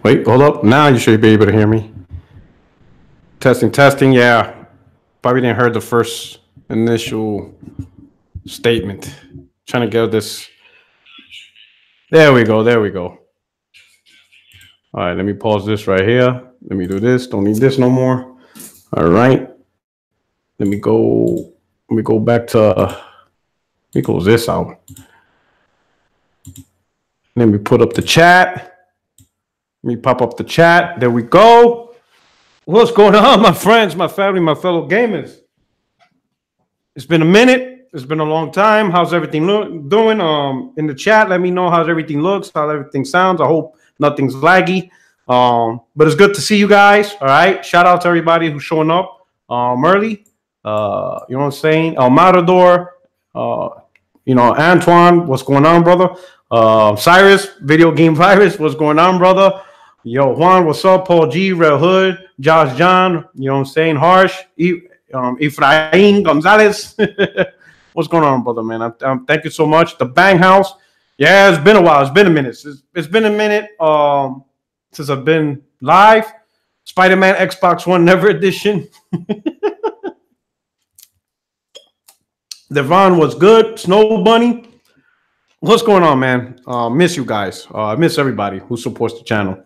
Wait, hold up. Now you should be able to hear me. Testing. Yeah, probably didn't heard the first initial statement. Trying to get this. There we go. All right, let me pause this right here. Let me do this. Don't need this no more. All right. Let me go back to. Let me close this out. Let me put up the chat. Let me pop up the chat. There we go. What's going on, my friends, my family, my fellow gamers? It's been a minute. It's been a long time. How's everything doing? In the chat, let me know how everything looks, how everything sounds. I hope nothing's laggy. But it's good to see you guys. All right. Shout out to everybody who's showing up early. You know what I'm saying? El Matador. Antoine, what's going on, brother? Cyrus, Video Game Virus, what's going on, brother? Yo, Juan, what's up? Paul G, Red Hood, Josh John, you know what I'm saying? Harsh, Efrain Gonzalez. What's going on, brother, man? Thank you so much. The Bang House. Yeah, it's been a while. It's been a minute. It's been a minute since I've been live. Spiderman Xbox One Never Edition. Devon was good. Snow Bunny. What's going on, man? Miss you guys. I miss everybody who supports the channel.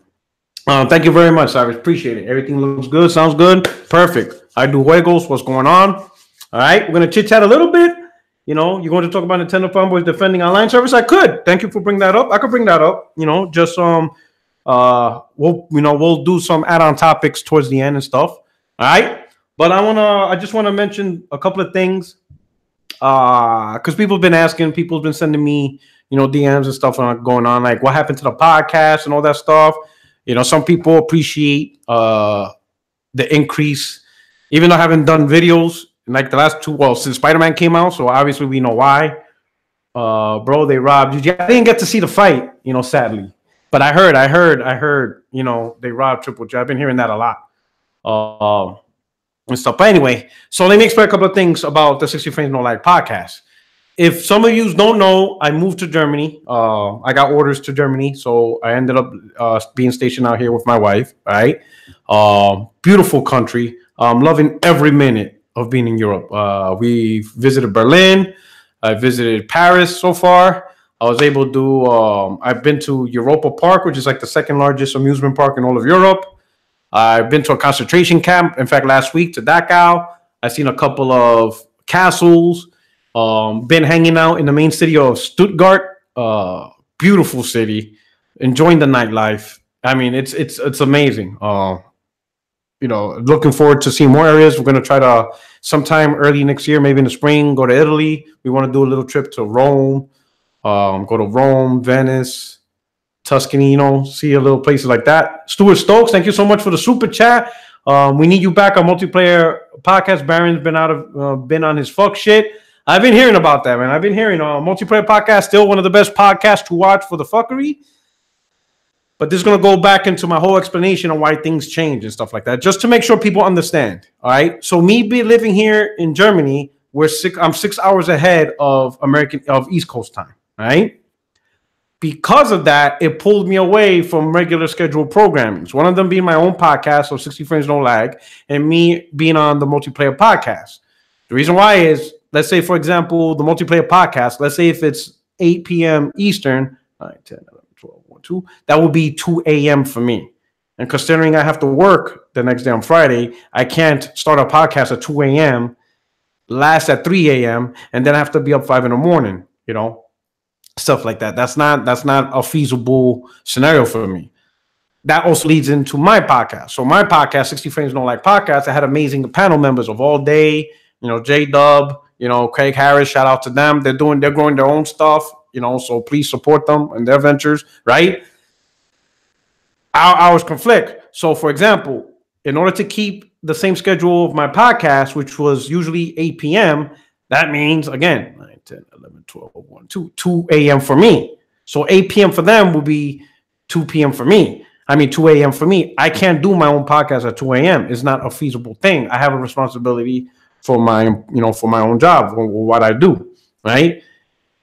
Thank you very much, Cyrus. Appreciate it. Everything looks good. Sounds good. Perfect. I do juegos. What's going on? All right. We're going to chit-chat a little bit. You know, you're going to talk about Nintendo fanboys defending online service? I could. Thank you for bringing that up. I could bring that up. You know, just we'll do some add-on topics towards the end and stuff. All right. But I just want to mention a couple of things. Because people have been asking, people have been sending me, DMs and stuff going on, like what happened to the podcast and all that stuff. Some people appreciate the increase, even though I haven't done videos in like the last since Spider-Man came out. So obviously we know why. Bro, they robbed you. I didn't get to see the fight, sadly. But I heard, they robbed Triple J. I've been hearing that a lot. And stuff. But anyway, so let me explain a couple of things about the 60 Frames No Lag podcast. If some of you don't know, I moved to Germany. I got orders to Germany, so I ended up being stationed out here with my wife. All right, beautiful country. I'm loving every minute of being in Europe. We visited Berlin. I visited Paris so far. I was able to do. I've been to Europa Park, which is like the second largest amusement park in all of Europe. I've been to a concentration camp. In fact, last week to Dachau. I've seen a couple of castles. Been hanging out in the main city of Stuttgart. Beautiful city. Enjoying the nightlife. I mean, it's amazing. Looking forward to seeing more areas. We're going to try to sometime early next year, maybe in the spring, go to Italy. We want to do a little trip to Rome. Go to Rome, Venice, Tuscany, see a little places like that. Stuart Stokes, thank you so much for the super chat. We need you back on multiplayer podcast. Baron's been on his fuck shit. I've been hearing about that, man. I've been hearing multiplayer podcast, still one of the best podcasts to watch for the fuckery. But this is going to go back into my whole explanation on why things change and stuff like that, just to make sure people understand. All right. So me living here in Germany, I'm 6 hours ahead of East Coast time. All right. Because of that, it pulled me away from regular scheduled programming. One of them being my own podcast, so 60 Frames No Lag, and me being on the multiplayer podcast. The reason why is, let's say, for example, the multiplayer podcast, let's say if it's 8 p.m. Eastern, 9, 10, 11, 12, 1, 2, that will be 2 a.m. for me. And considering I have to work the next day on Friday, I can't start a podcast at 2 a.m., last at 3 a.m., and then I have to be up 5 in the morning, stuff like that. That's not a feasible scenario for me. That also leads into my podcast. So my podcast, 60 Frames No Lag podcast, I had amazing panel members of all day, J-Dub, Craig Harris, shout out to them. They're growing their own stuff, so please support them and their ventures, right? Our hours conflict. So for example, in order to keep the same schedule of my podcast, which was usually 8 p.m., that means, again, 9, 10, 11, 12, 1, 2 a.m. for me. So 8 p.m. for them will be 2 p.m. for me. 2 a.m. for me. I can't do my own podcast at 2 a.m. It's not a feasible thing. I have a responsibility for my own job, or what I do, right?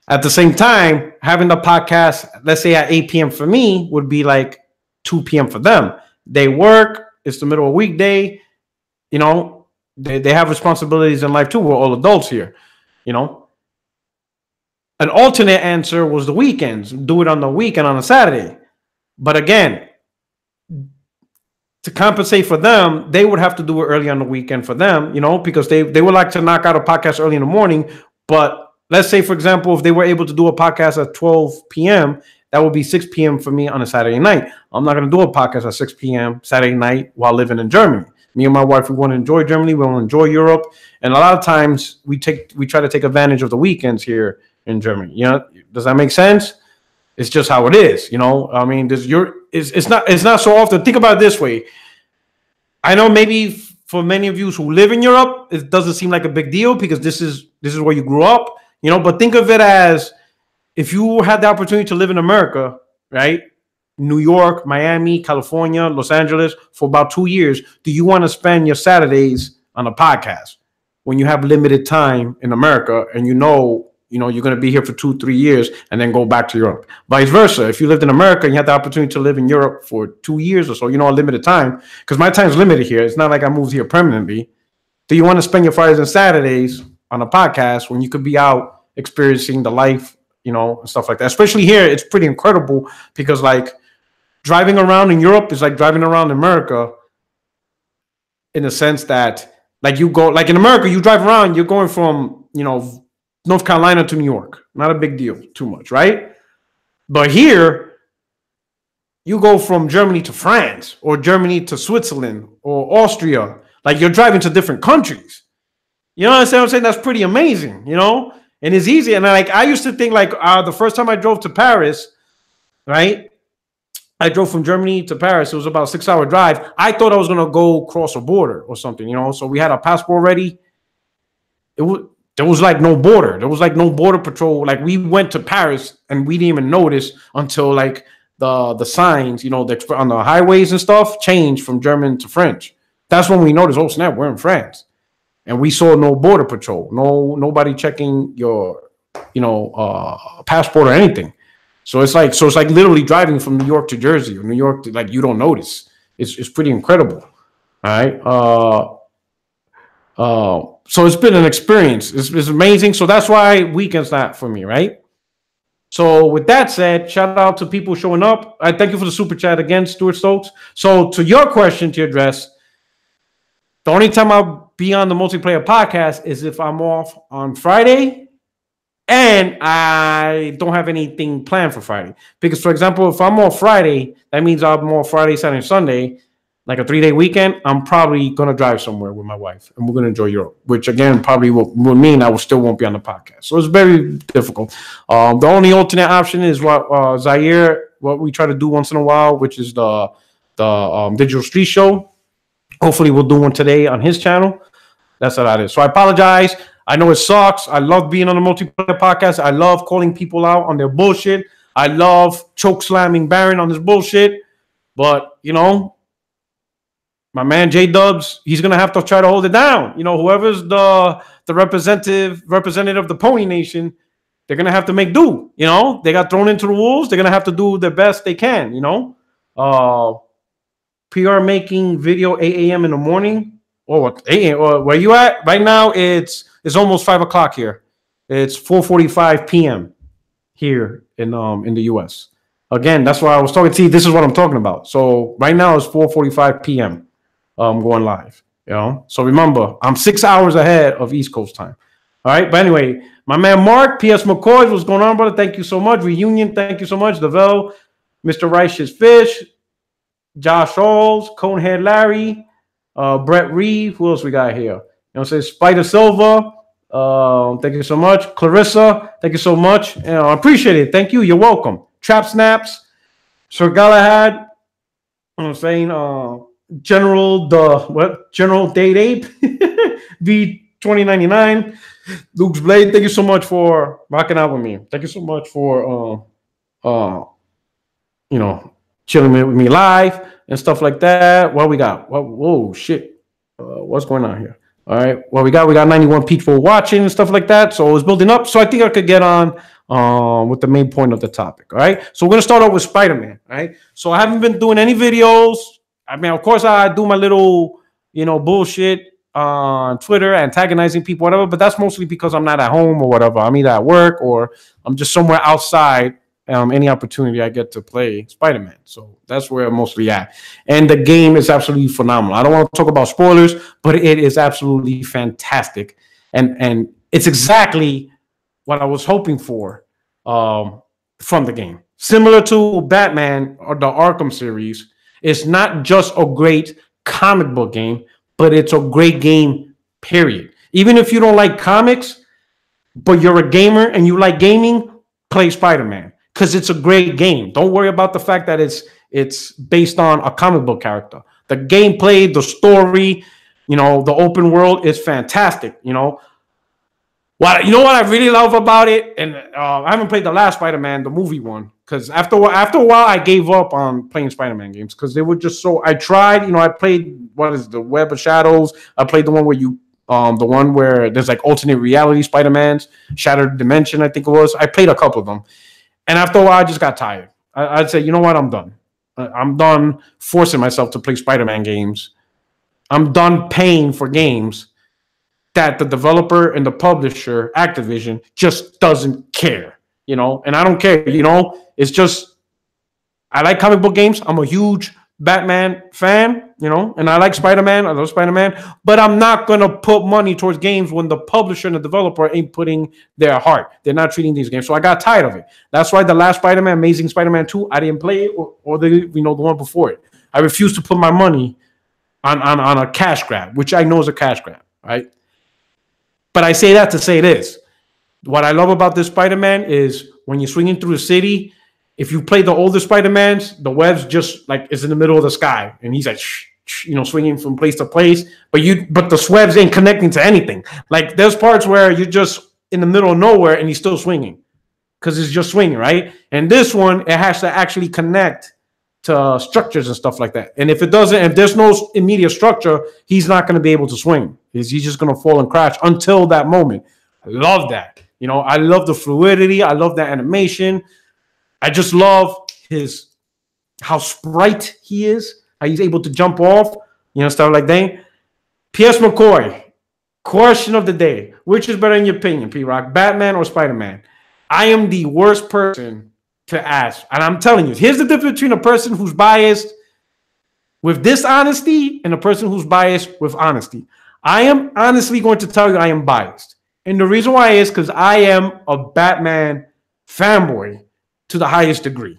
At the same time, having the podcast, let's say at 8 p.m. for me would be like 2 p.m. for them. They work. It's the middle of a weekday. You know, they have responsibilities in life too. We're all adults here. You know, an alternate answer was the weekends. Do it on the weekend on a Saturday. But again, to compensate for them, they would have to do it early on the weekend for them, you know, because they would like to knock out a podcast early in the morning. But let's say, for example, if they were able to do a podcast at 12 p.m., that would be 6 p.m. for me on a Saturday night. I'm not going to do a podcast at 6 p.m. Saturday night while living in Germany. Me and my wife, we want to enjoy Germany. We want to enjoy Europe. And a lot of times we try to take advantage of the weekends here in Germany. You know, does that make sense? It's just how it is. You know, I mean, it's not so often. Think about it this way. I know maybe for many of you who live in Europe, it doesn't seem like a big deal because this is where you grew up, you know, but think of it as if you had the opportunity to live in America, right? New York, Miami, California, Los Angeles for about 2 years. Do you want to spend your Saturdays on a podcast when you have limited time in America and you know you're going to be here for 2-3 years and then go back to Europe? Vice versa. If you lived in America and you had the opportunity to live in Europe for 2 years or so, you know, a limited time, because my time's limited here. It's not like I moved here permanently. Do you want to spend your Fridays and Saturdays on a podcast when you could be out experiencing the life, you know, and stuff like that? Especially here, it's pretty incredible because like driving around in Europe is like driving around in America in the sense that like you go, like in America, you drive around, you're going from, you know, North Carolina to New York. Not a big deal too much, right? But here, you go from Germany to France or Germany to Switzerland or Austria. Like you're driving to different countries. You know what I'm saying? That's pretty amazing, you know? And it's easy. And like I used to think like the first time I drove to Paris, right? I drove from Germany to Paris. It was about a 6-hour drive. I thought I was going to go cross a border or something, you know? So we had our passport ready. There was like no border. There was like no border patrol. Like we went to Paris and we didn't even notice until like the signs, you know, on the highways and stuff changed from German to French. That's when we noticed, oh snap, we're in France. And we saw no border patrol, nobody checking your, you know, passport or anything. So it's like literally driving from New York to Jersey or New York to, like, you don't notice. It's pretty incredible. All right. So it's been an experience. It's amazing. So that's why weekends not for me, right? So with that said, shout out to people showing up. I thank you for the super chat again, Stuart Stokes. So to your question to address, the only time I'll be on the multiplayer podcast is if I'm off on Friday and I don't have anything planned for Friday. Because, for example, if I'm off Friday, that means I'm off Friday, Saturday, Sunday, like a 3-day weekend. I'm probably going to drive somewhere with my wife and we're going to enjoy Europe, which again probably will mean I still won't be on the podcast. So it's very difficult. The only alternate option is what Zaire, what we try to do once in a while, which is the Digital Street Show. Hopefully we'll do one today on his channel. That's what that is. So I apologize. I know it sucks. I love being on a multiplayer podcast. I love calling people out on their bullshit. I love choke slamming Baron on his bullshit. But, you know, my man J-Dubs, he's going to have to try to hold it down. You know, whoever's the representative of the Pony Nation, they're going to have to make do. You know, they got thrown into the wolves. They're going to have to do the best they can, you know. PR making video 8 a.m. in the morning. Or what? 8 a.m. Or where you at? Right now, it's almost 5 o'clock here. It's 4:45 p.m. here in the U.S. Again, that's why I was talking. See, this is what I'm talking about. So right now it's 4:45 p.m. Going live. You know. So remember, I'm 6 hours ahead of East Coast time. All right. But anyway, my man Mark P.S. McCoy, what's going on, brother? Thank you so much. Reunion, thank you so much. Devel, Mr. Rice's Fish, Josh Halls, Conehead Larry, Brett Reeve. Who else we got here? You know what I'm saying? Spider Silva. Thank you so much. Clarissa, thank you so much. I appreciate it. Thank you. You're welcome. Trap Snaps, Sir Galahad. You know what I'm saying? General Date Ape, V2099. Luke's Blade, thank you so much for rocking out with me. Thank you so much for you know, chilling with me live and stuff like that. What we got? Whoa, shit. What's going on here? All right. Well, we got 91 people watching and stuff like that. So it's building up. So I think I could get on with the main point of the topic. All right. So we're gonna start off with Spider-Man. All right. So I haven't been doing any videos. I mean, of course, I do my little, bullshit on Twitter, antagonizing people, whatever. But that's mostly because I'm not at home or whatever. I'm either at work or I'm just somewhere outside. Any opportunity I get to play Spider-Man. So that's where I'm mostly at. And the game is absolutely phenomenal. I don't want to talk about spoilers, but it is absolutely fantastic. And it's exactly what I was hoping for from the game. Similar to Batman or the Arkham series, it's not just a great comic book game, but it's a great game, period. Even if you don't like comics, but you're a gamer and you like gaming, play Spider-Man. Because it's a great game. Don't worry about the fact that it's based on a comic book character. The gameplay, the story, the open world is fantastic. What I really love about it, and I haven't played the last Spider-Man, the movie one, because after a while I gave up on playing Spider-Man games because they were just so. I tried, I played the Web of Shadows. I played the one where the one where there's like alternate reality Spider-Mans, Shattered Dimension, I think it was. I played a couple of them. And after a while, I just got tired. I'd say, you know what? I'm done. I'm done forcing myself to play Spider-Man games. I'm done paying for games that the developer and the publisher, Activision, just doesn't care. And I don't care. It's just I like comic book games. I'm a huge Batman fan, and I like Spider-Man. I love Spider-Man, but I'm not going to put money towards games when the publisher and the developer ain't putting their heart. They're not treating these games. So I got tired of it. That's why the last Spider-Man, Amazing Spider-Man 2, I didn't play it or the one before it. I refused to put my money on a cash grab, which I know is a cash grab, right? But I say that to say this. What I love about this Spider-Man is when you're swinging through the city, if you play the older Spider-Mans, the web's just like is in the middle of the sky, and he's like, swinging from place to place. But the webs ain't connecting to anything. Like there's parts where you're just in the middle of nowhere, and he's still swinging because it's just swinging, right? And this one, it has to actually connect to structures and stuff like that. And if there's no immediate structure, he's not going to be able to swing. He's just going to fall and crash until that moment. I love that. I love the fluidity. I love that animation. I just love how sprite he is, how he's able to jump off, stuff like that. P.S. McCoy, question of the day. Which is better in your opinion, P-Rock, Batman or Spider-Man? I am the worst person to ask. And I'm telling you, here's the difference between a person who's biased with dishonesty and a person who's biased with honesty. I am honestly going to tell you I am biased. And the reason why is because I am a Batman fanboy to the highest degree.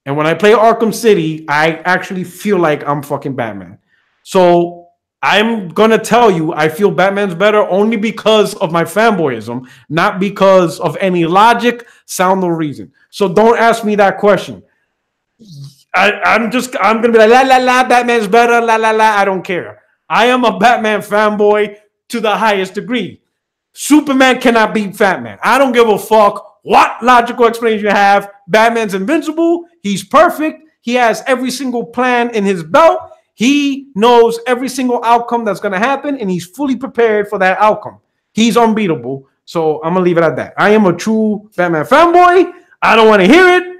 And when I play Arkham City, I actually feel like I'm fucking Batman. So I'm going to tell you I feel Batman's better only because of my fanboyism, not because of any logic, sound, or reason. So don't ask me that question. I'm going to be like, la, la, la, Batman's better, la, la, la, I don't care. I am a Batman fanboy to the highest degree. Superman cannot beat Batman. I don't give a fuck what logical explanation you have. Batman's invincible. He's perfect. He has every single plan in his belt. He knows every single outcome that's going to happen, and he's fully prepared for that outcome. He's unbeatable. So I'm going to leave it at that. I am a true Batman fanboy. I don't want to hear it.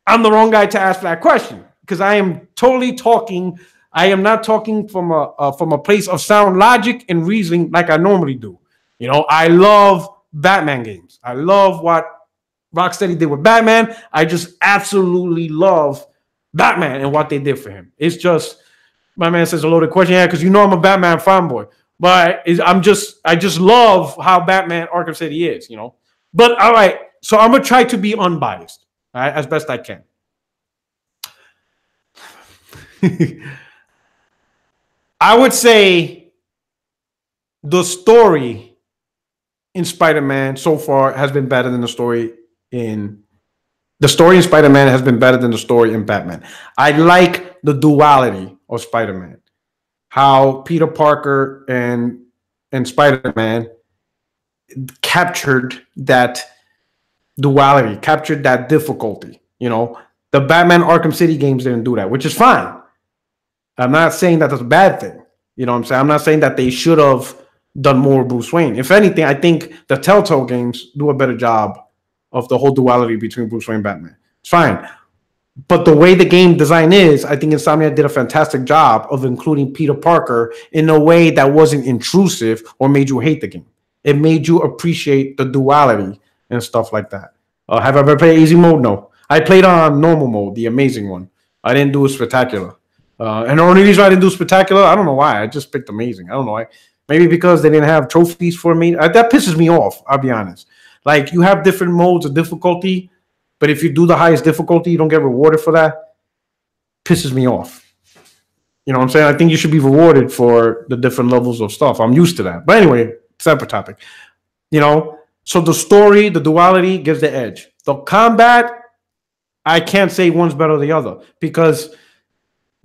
I'm the wrong guy to ask that question because I am totally talking. I am not talking from a place of sound logic and reasoning like I normally do. I love Batman games. I love what Rocksteady did with Batman. I just absolutely love Batman and what they did for him. It's just, my man says a loaded question, yeah, because I'm a Batman fanboy. But I just love how Batman Arkham City is, But all right, so I'm gonna try to be unbiased, all right, as best I can. I would say the story in Spider-Man so far has been better than the story in Spider-Man has been better than the story in Batman. I like the duality of Spider-Man. How Peter Parker and Spider-Man captured that duality, captured that difficulty. The Batman Arkham City games didn't do that, which is fine. I'm not saying that that's a bad thing. What I'm saying? I'm not saying that they should have done more Bruce Wayne. If anything, I think the Telltale games do a better job of the whole duality between Bruce Wayne and Batman. It's fine. But the way the game design is, I think Insomniac did a fantastic job of including Peter Parker in a way that wasn't intrusive or made you hate the game. It made you appreciate the duality and stuff like that. Have I ever played easy mode? No. I played on normal mode, the amazing one. I didn't do spectacular. And the only reason I didn't do spectacular, I don't know why. I just picked amazing. I don't know why. Maybe because they didn't have trophies for me. That pisses me off, I'll be honest. Like, you have different modes of difficulty, but if you do the highest difficulty, you don't get rewarded for that. Pisses me off. You know what I'm saying? I think you should be rewarded for the different levels of stuff. I'm used to that. But anyway, separate topic. You know, so the story, the duality gives the edge. The combat, I can't say one's better than the other because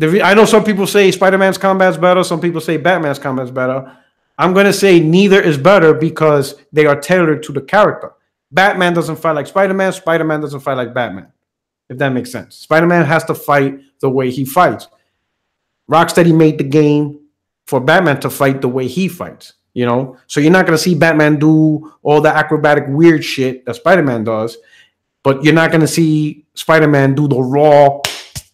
I know some people say Spider-Man's combat's better. Some people say Batman's combat's better. I'm going to say neither is better because they are tailored to the character. Batman doesn't fight like Spider-Man. Spider-Man doesn't fight like Batman, if that makes sense. Spider-Man has to fight the way he fights. Rocksteady made the game for Batman to fight the way he fights, you know? So you're not going to see Batman do all the acrobatic weird shit that Spider-Man does, but you're not going to see Spider-Man do the raw,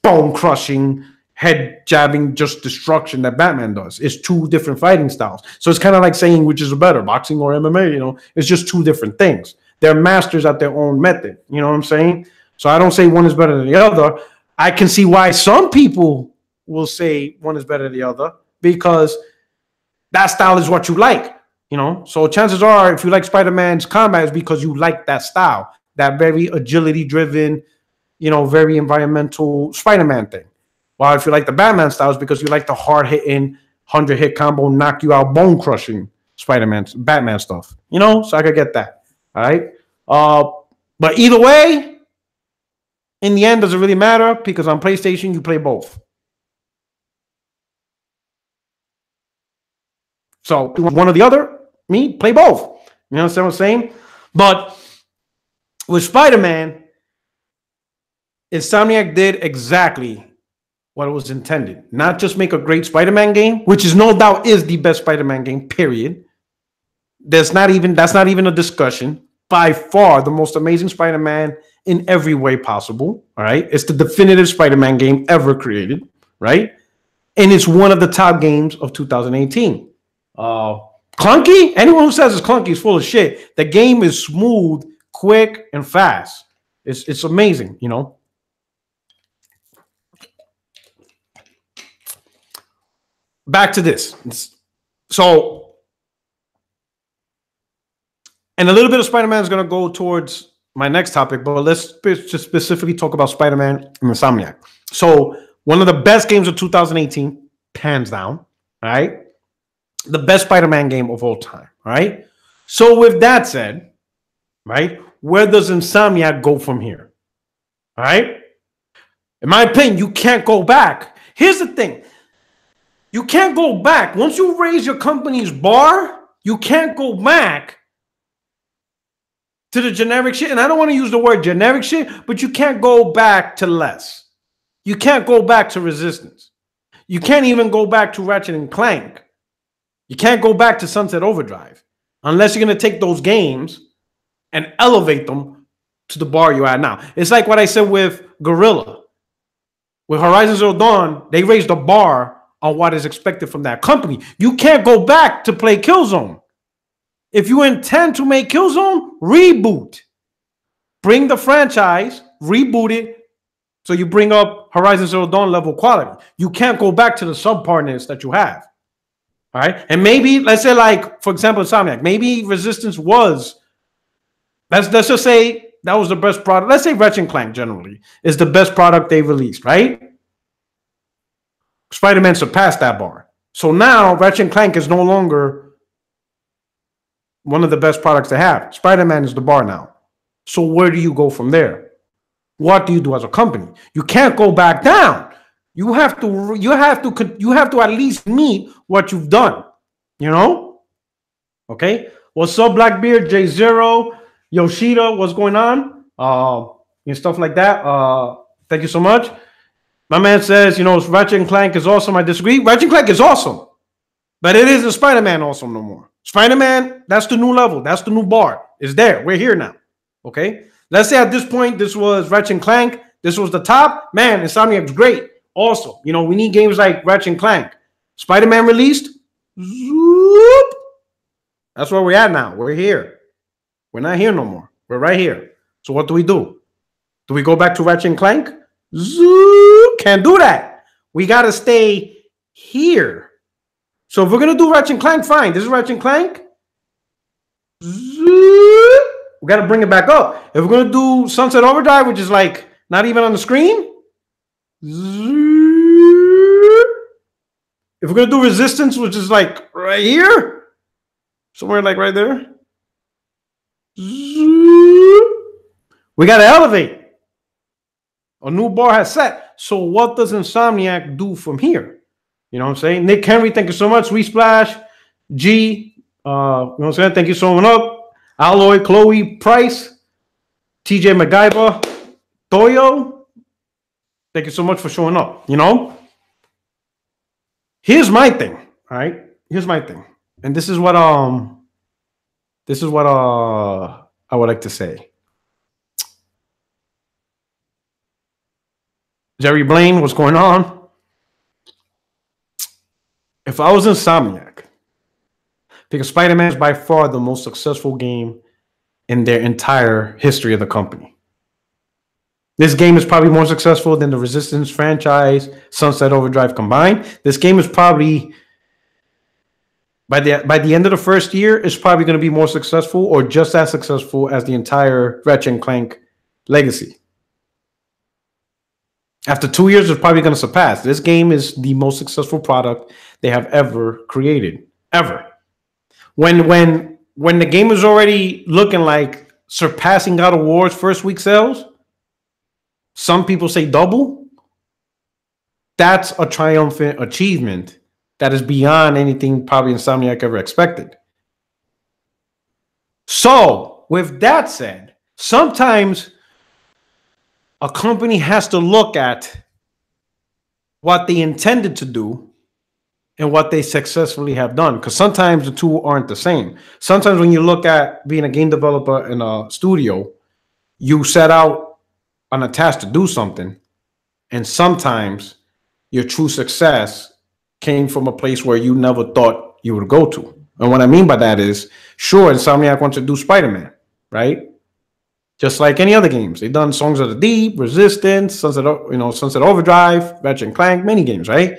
bone-crushing, head-jabbing, just destruction that Batman does. It's two different fighting styles. So it's kind of like saying which is better, boxing or MMA, you know? It's just two different things. They're masters at their own method. You know what I'm saying? So I don't say one is better than the other. I can see why some people will say one is better than the other because that style is what you like, you know? So chances are if you like Spider-Man's combat, it's because you like that style, that very agility-driven, you know, very environmental Spider-Man thing. While if you like the Batman style, it's because you like the hard-hitting, 100-hit combo, knock you out, bone-crushing Batman stuff. You know? So I could get that. All right? But either way, in the end, does it really matter? Because on PlayStation, you play both. So one or the other, me, play both. You know what I'm saying? But with Spider-Man, Insomniac did exactly what it was intended. Not just make a great Spider-Man game, which is no doubt is the best Spider-Man game, period. That's not even a discussion. By far the most amazing Spider-Man in every way possible. All right. It's the definitive Spider-Man game ever created. Right. And it's one of the top games of 2018. Clunky? Anyone who says it's clunky is full of shit. The game is smooth, quick, and fast. It's amazing, you know. Back to this. So, and a little bit of Spider-Man is going to go towards my next topic, but let's just specifically talk about Spider-Man and Insomniac. So, one of the best games of 2018, hands down, all right? The best Spider-Man game of all time, all right? So, with that said, right, where does Insomniac go from here? All right? In my opinion, you can't go back. Here's the thing. You can't go back. Once you raise your company's bar, you can't go back to the generic shit. And I don't want to use the word generic shit, but you can't go back to less. You can't go back to Resistance. You can't even go back to Ratchet and Clank. You can't go back to Sunset Overdrive unless you're going to take those games and elevate them to the bar you're at now. It's like what I said with Guerrilla. With Horizon Zero Dawn, they raised the bar on what is expected from that company. You can't go back to play Killzone. If you intend to make Killzone, reboot. Bring the franchise, reboot it, so you bring up Horizon Zero Dawn level quality. You can't go back to the subpartners that you have. All right? And maybe, let's say like, for example, Insomniac, maybe Resistance was, let's just say that was the best product. Let's say Ratchet and Clank generally is the best product they released, right? Spider-Man surpassed that bar. So now Ratchet and Clank is no longer one of the best products they have. Spider-Man is the bar now. So where do you go from there? What do you do as a company? You can't go back down. You have to at least meet what you've done. You know? Okay? What's up, Blackbeard, J0, Yoshida, what's going on? And stuff like that. Thank you so much. My man says, you know, Ratchet and Clank is awesome. I disagree. Ratchet and Clank is awesome. But it isn't Spider-Man awesome no more. Spider-Man, that's the new level. That's the new bar. It's there. We're here now. Okay? Let's say at this point, this was Ratchet and Clank. This was the top. Man, Insomniac's great. Awesome. You know, we need games like Ratchet and Clank. Spider-Man released. Zoop. That's where we're at now. We're here. We're not here no more. We're right here. So what do we do? Do we go back to Ratchet and Clank? Zoop. Can't do that. We got to stay here. So if we're going to do Ratchet and Clank, fine. This is Ratchet and Clank. Zoop. We got to bring it back up. If we're going to do Sunset Overdrive, which is like not even on the screen. Zoop. If we're going to do Resistance, which is like right here. Somewhere like right there. Zoop. We got to elevate. A new bar has set. So what does Insomniac do from here? You know what I'm saying? Nick Henry, thank you so much. We Splash. G, you know what I'm saying? Thank you so much. Alloy, Chloe, Price, TJ MacGyver, Toyo. Thank you so much for showing up. You know? Here's my thing. All right. Here's my thing. And this is what I would like to say. Jerry Blaine, what's going on? If I was Insomniac, because Spider-Man is by far the most successful game in their entire history of the company. This game is probably more successful than the Resistance franchise, Sunset Overdrive combined. This game is probably, by the end of the first year, it's probably going to be more successful or just as successful as the entire Ratchet and Clank legacy. After 2 years, it's probably going to surpass. This game is the most successful product they have ever created, ever. When the game is already looking like surpassing God of War's first week sales, some people say double. That's a triumphant achievement that is beyond anything probably Insomniac ever expected. So, with that said, sometimes a company has to look at what they intended to do and what they successfully have done, because sometimes the two aren't the same. Sometimes when you look at being a game developer in a studio, you set out on a task to do something, and sometimes your true success came from a place where you never thought you would go to. And what I mean by that is, sure, Insomniac wants to do Spider-Man, right? Just like any other games. They've done Songs of the Deep, Resistance, Sunset Overdrive, Ratchet and Clank, many games, right?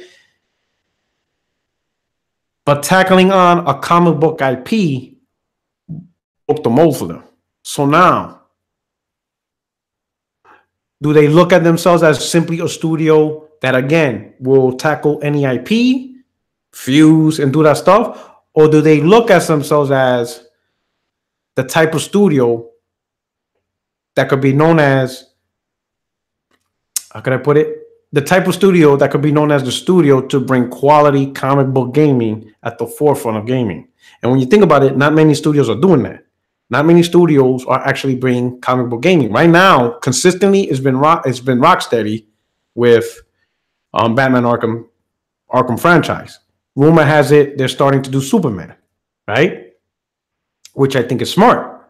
But tackling on a comic book IP broke the mold for them. So now, do they look at themselves as simply a studio that, again, will tackle any IP, fuse, and do that stuff? Or do they look at themselves as the type of studio that could be known as, how could I put it? The type of studio that could be known as the studio to bring quality comic book gaming at the forefront of gaming. And when you think about it, not many studios are doing that. Not many studios are actually bringing comic book gaming. Right now, consistently, it's been Rocksteady with Batman Arkham franchise. Rumor has it they're starting to do Superman, right? Which I think is smart,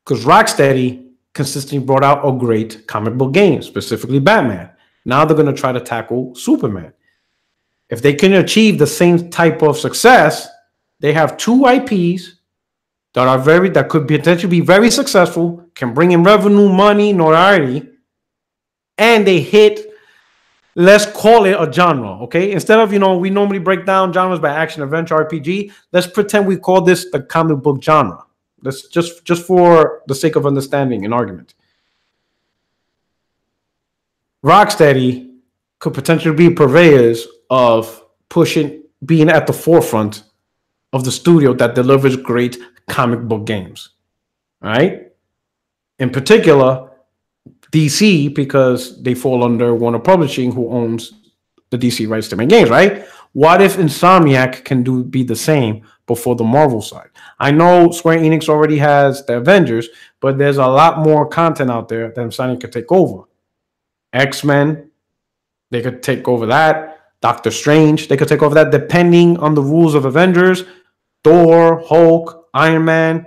because Rocksteady consistently brought out a great comic book game, specifically Batman. Now they're going to try to tackle Superman. If they can achieve the same type of success, they have two IPs that could potentially be very successful, can bring in revenue, money, notoriety, and they hit, let's call it a genre, okay? Instead of, we normally break down genres by action, adventure, RPG, let's pretend we call this the comic book genre. That's just for the sake of understanding and argument. Rocksteady could potentially be purveyors of being at the forefront of the studio that delivers great comic book games, right? In particular, DC, because they fall under Warner Publishing, who owns the DC rights to make games, right? What if Insomniac can be the same before the Marvel side? I know Square Enix already has the Avengers, but there's a lot more content out there that Insomniac could take over. X-Men, they could take over that. Doctor Strange, they could take over that, depending on the rules of Avengers. Thor, Hulk, Iron Man,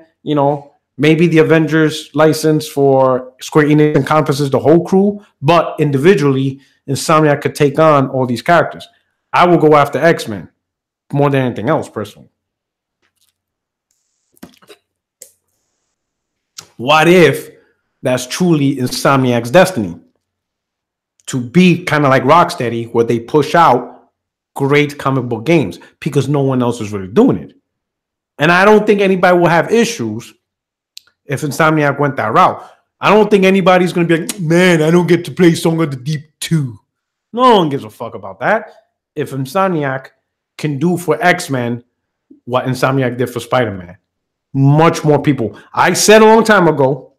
Maybe the Avengers license for Square Enix encompasses the whole crew, but individually, Insomniac could take on all these characters. I will go after X-Men more than anything else, personally. What if that's truly Insomniac's destiny? To be kind of like Rocksteady, where they push out great comic book games because no one else is really doing it. And I don't think anybody will have issues if Insomniac went that route. I don't think anybody's going to be like, man, I don't get to play Song of the Deep 2. No one gives a fuck about that. If Insomniac can do for X-Men what Insomniac did for Spider-Man, much more people. I said a long time ago,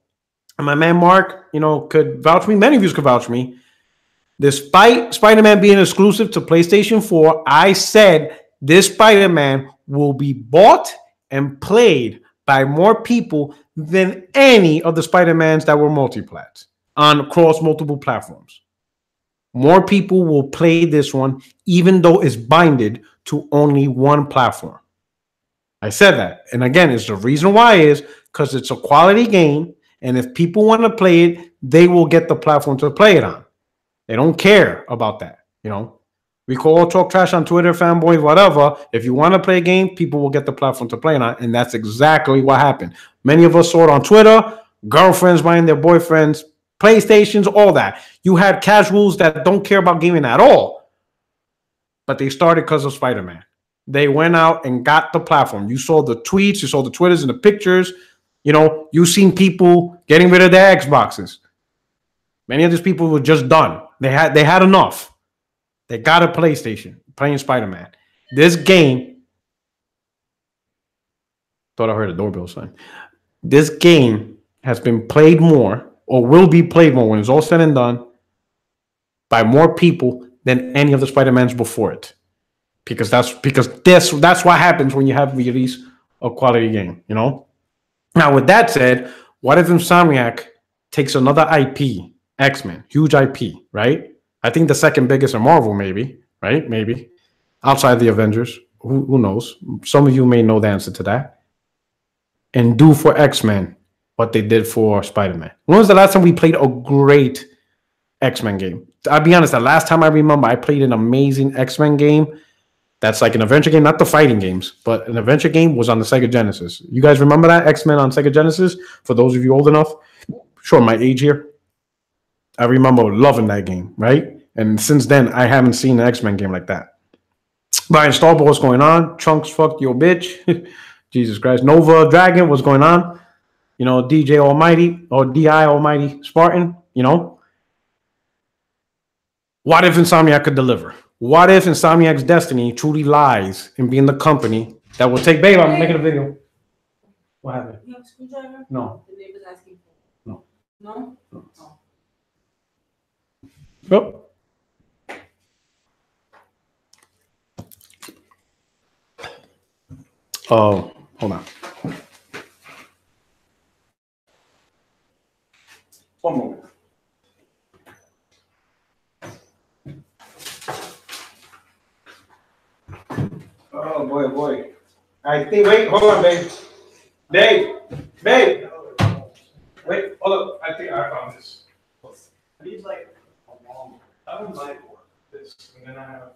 and my man Mark, could vouch for me. Many of you could vouch for me. Despite Spider-Man being exclusive to PlayStation 4, I said this Spider-Man will be bought and played by more people than any of the Spider-Mans that were multiplats across multiple platforms. More people will play this one, even though it's binded to only one platform. I said that. And again, it's the reason why is because it's a quality game. And if people want to play it, they will get the platform to play it on. They don't care about that. We can all talk trash on Twitter, fanboys, whatever. If you want to play a game, people will get the platform to play it on. And that's exactly what happened. Many of us saw it on Twitter, girlfriends buying their boyfriends, PlayStations, all that. You had casuals that don't care about gaming at all. But they started because of Spider-Man. They went out and got the platform. You saw the tweets, you saw the Twitters and the pictures. You've seen people getting rid of their Xboxes. Many of these people were just done. They had enough. They got a PlayStation playing Spider-Man. This game, thought I heard a doorbell sign. This game has been played more, or will be played more when it's all said and done, by more people than any of the Spider-Mans before it. Because that's what happens when you have release a quality game. Now, with that said, what if Insomniac takes another IP, X-Men, huge IP, right? I think the second biggest in Marvel, maybe, right? Maybe. Outside the Avengers. Who knows? Some of you may know the answer to that. And do for X-Men what they did for Spider-Man. When was the last time we played a great X-Men game? I'll be honest, the last time I remember I played an amazing X-Men game that's like an adventure game, not the fighting games, but an adventure game was on the Sega Genesis. You guys remember that? X-Men on Sega Genesis? For those of you old enough, sure, my age here. I remember loving that game, right? And since then, I haven't seen an X-Men game like that. Brian Starbo, what's going on? Trunks, fuck your bitch. Jesus Christ. Nova Dragon, what's going on? DJ Almighty or DI Almighty Spartan, What if Insomniac could deliver? What if Insomniac's destiny truly lies in being the company that will take... Babe, I'm making a video. What happened? You have a screwdriver? No. The neighbor's asking for. No. No? No. Oh. Oh, hold on. One moment. Oh, boy. I think, wait, hold on, babe. Babe. Wait, hold up. I think I found this. I need like a long, I would like this, and then I have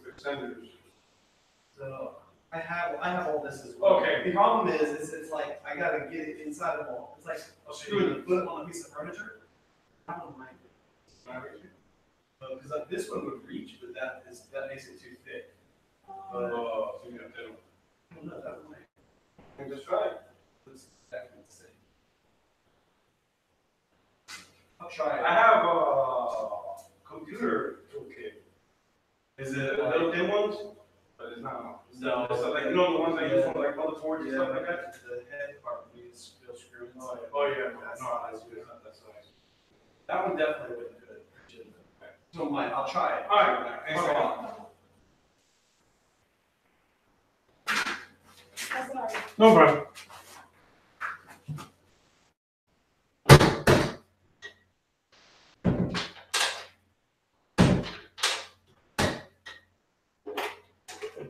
extenders. So I have all this as well. Okay. The problem is it's like I gotta get it inside of all. It's like screwing the foot on a piece of furniture. I don't mind it. Because this one would reach, but that makes it too thick. So you have to. I don't know, that one might. Just try it. Let's see. I'll try it. I have a computer toolkit. Is it little thin ones? But it's not. No. It's like, the ones I use for like motherboards and stuff like that? The head part needs still screwed. Oh, yeah. No, that's nice. That one definitely wouldn't do it. So I'll try it. All right. Hold on. No problem.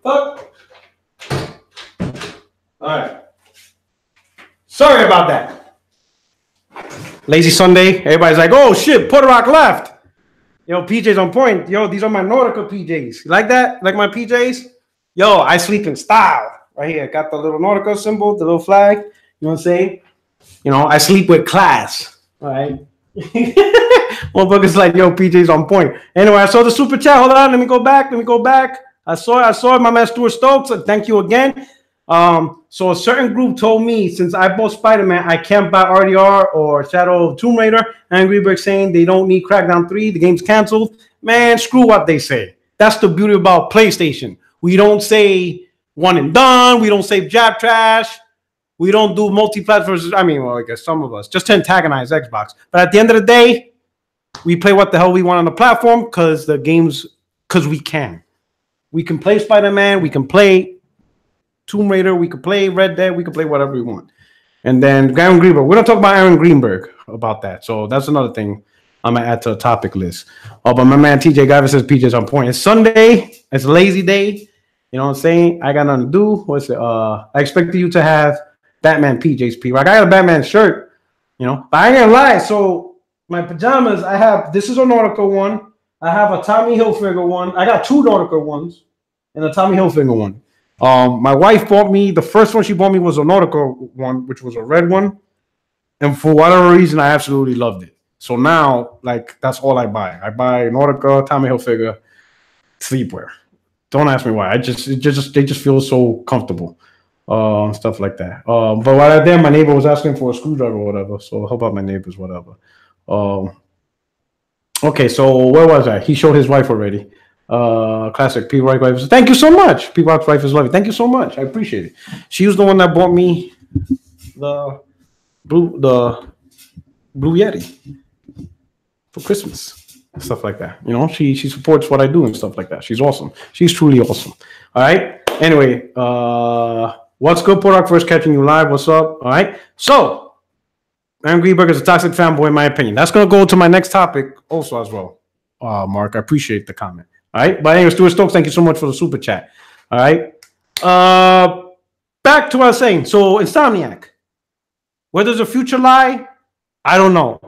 Fuck. All right. Sorry about that. Lazy Sunday. Everybody's like, oh shit, Puertorock left. Yo, PJs on point. Yo, these are my nautical PJs. You like that? Like my PJs? Yo, I sleep in style. Right here. Got the little nautical symbol, the little flag. You know what I'm saying? You know, I sleep with class. All right. Motherfuckers like, yo, PJ's on point. Anyway, I saw the super chat. Hold on, let me go back. I saw my man Stuart Stokes. Thank you again. So a certain group told me since I bought Spider-Man, I can't buy RDR or Shadow of Tomb Raider. Angry Bird saying they don't need Crackdown 3. The game's canceled. Man, screw what they say. That's the beauty about PlayStation. We don't say one and done. We don't say jab trash. We don't do multi-platforms. I mean, well, I guess some of us just to antagonize Xbox. But at the end of the day, we play what the hell we want on the platform because we can. We can play Spider-Man. We can play Tomb Raider. We can play Red Dead. We can play whatever we want. And then Aaron Greenberg. We're going to talk about Aaron Greenberg about that. So that's another thing I'm going to add to the topic list. Oh, but my man TJ Gavin says PJ's on point. It's Sunday. It's a lazy day. You know what I'm saying? I got nothing to do. What's it? I expected you to have Batman PJs, P-Rock. I got a Batman shirt, you know, but I ain't gonna lie. So my pajamas, this is a nautical one. I have a Tommy Hilfiger one. I got two nautical ones and a Tommy Hilfiger one. My wife bought me, the first one she bought me was a nautical one, which was a red one. And for whatever reason, I absolutely loved it. So now, like, that's all I buy. I buy nautical, Tommy Hilfiger, sleepwear. Don't ask me why. They just feel so comfortable. Stuff like that. But while I there, my neighbor was asking for a screwdriver or whatever. So help out my neighbors, whatever. Okay, so where was I? He showed his wife already. Classic P. Rock wife. Thank you so much. P. Rock's wife is lovely. Thank you so much. I appreciate it. She was the one that bought me the blue Yeti for Christmas. Stuff like that. You know, she supports what I do and stuff like that. She's awesome. She's truly awesome. All right. Anyway, what's good, Puertorock? First catching you live. What's up? All right. So, Aaron Greenberg is a toxic fanboy, in my opinion. That's going to go to my next topic also as well, Mark. I appreciate the comment. All right. But anyway, Stuart Stokes, thank you so much for the super chat. All right. Back to what I was saying. So, Insomniac. Where does the future lie? I don't know.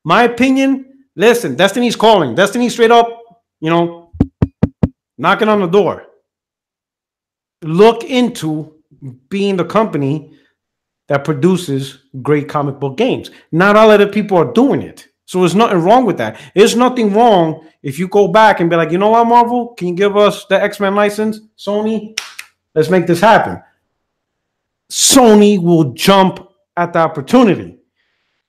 My opinion, listen, Destiny's calling. Destiny straight up, you know, knocking on the door. Look into being the company that produces great comic book games. Not all of the people are doing it. So there's nothing wrong with that. There's nothing wrong if you go back and be like, you know what, Marvel? Can you give us the X-Men license? Sony, let's make this happen. Sony will jump at the opportunity.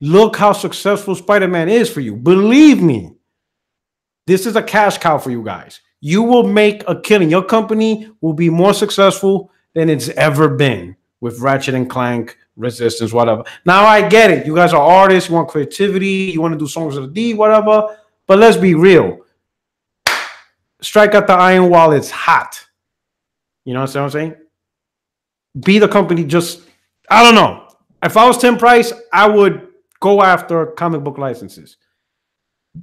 Look how successful Spider-Man is for you. Believe me, this is a cash cow for you guys. You will make a killing. Your company will be more successful than it's ever been with Ratchet and Clank, Resistance, whatever. Now, I get it. You guys are artists. You want creativity. You want to do songs of the D, whatever. But let's be real. Strike at the iron while it's hot. You know what I'm saying? Be the company just, I don't know. If I was Tim Price, I would go after comic book licenses.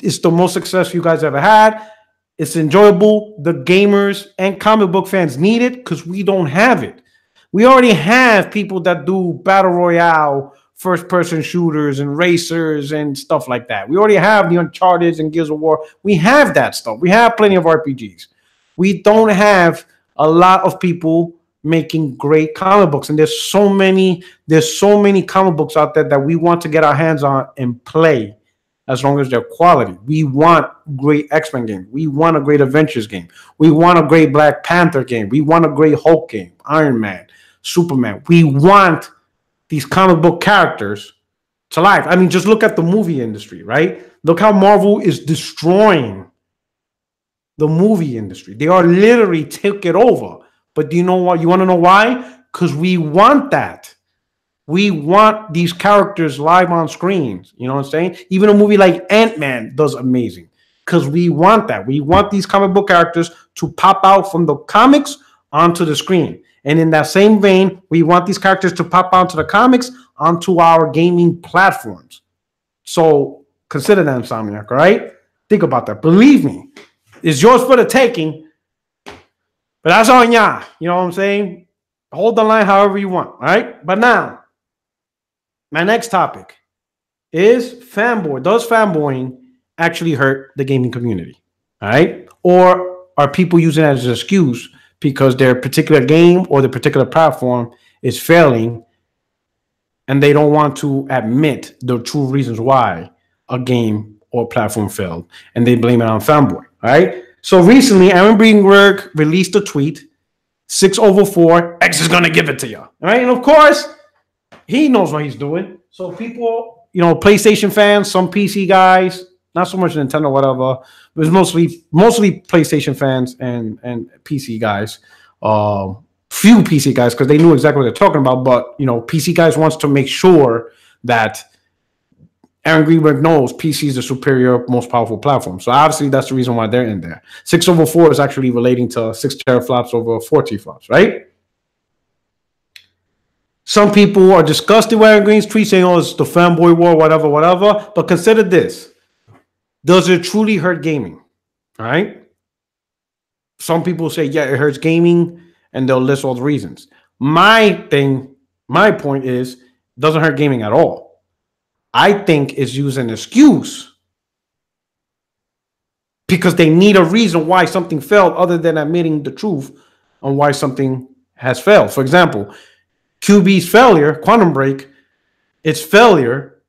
It's the most success you guys ever had. It's enjoyable. The gamers and comic book fans need it because we don't have it. We already have people that do battle royale, first-person shooters and racers and stuff like that. We already have the Uncharted and Gears of War. We have that stuff. We have plenty of RPGs. We don't have a lot of people making great comic books, and there's so many comic books out there that we want to get our hands on and play. As long as they're quality. We want great X-Men game. We want a great Avengers game. We want a great Black Panther game. We want a great Hulk game, Iron Man, Superman. We want these comic book characters to life. I mean, just look at the movie industry, right? Look how Marvel is destroying the movie industry. They are literally taking it over. But do you know what? You want to know why? Because we want that. We want these characters live on screens. You know what I'm saying? Even a movie like Ant-Man does amazing because we want that. We want these comic book characters to pop out from the comics onto the screen. And in that same vein, we want these characters to pop onto the comics onto our gaming platforms. So consider that, Insomniac, all right? Think about that. Believe me, it's yours for the taking. But that's on y'all. You know what I'm saying? Hold the line however you want, all right? But now, My next topic is does fanboying actually hurt the gaming community? All right. Or are people using it as an excuse because their particular game or their particular platform is failing and they don't want to admit the true reasons why a game or platform failed and they blame it on fanboy? All right. So recently, Aaron Greenberg released a tweet 6/4, X is going to give it to you. All right. And of course, he knows what he's doing. So people, PlayStation fans, some PC guys, not so much Nintendo, whatever. It was mostly PlayStation fans and PC guys. Few PC guys because they knew exactly what they're talking about. But PC guys wants to make sure that Aaron Greenberg knows PC is the superior, most powerful platform. So obviously that's the reason why they're in there. 6/4 is actually relating to 6 teraflops over 4 teraflops, right? Some people are disgusted with Aaron Green's tweet saying, oh, it's the fanboy war, whatever, whatever. But consider this. Does it truly hurt gaming? All right. Some people say, yeah, it hurts gaming, and they'll list all the reasons. My point is, it doesn't hurt gaming at all. I think it's used as an excuse because they need a reason why something failed other than admitting the truth on why something has failed. For example, QB's failure, Quantum Break, its failure,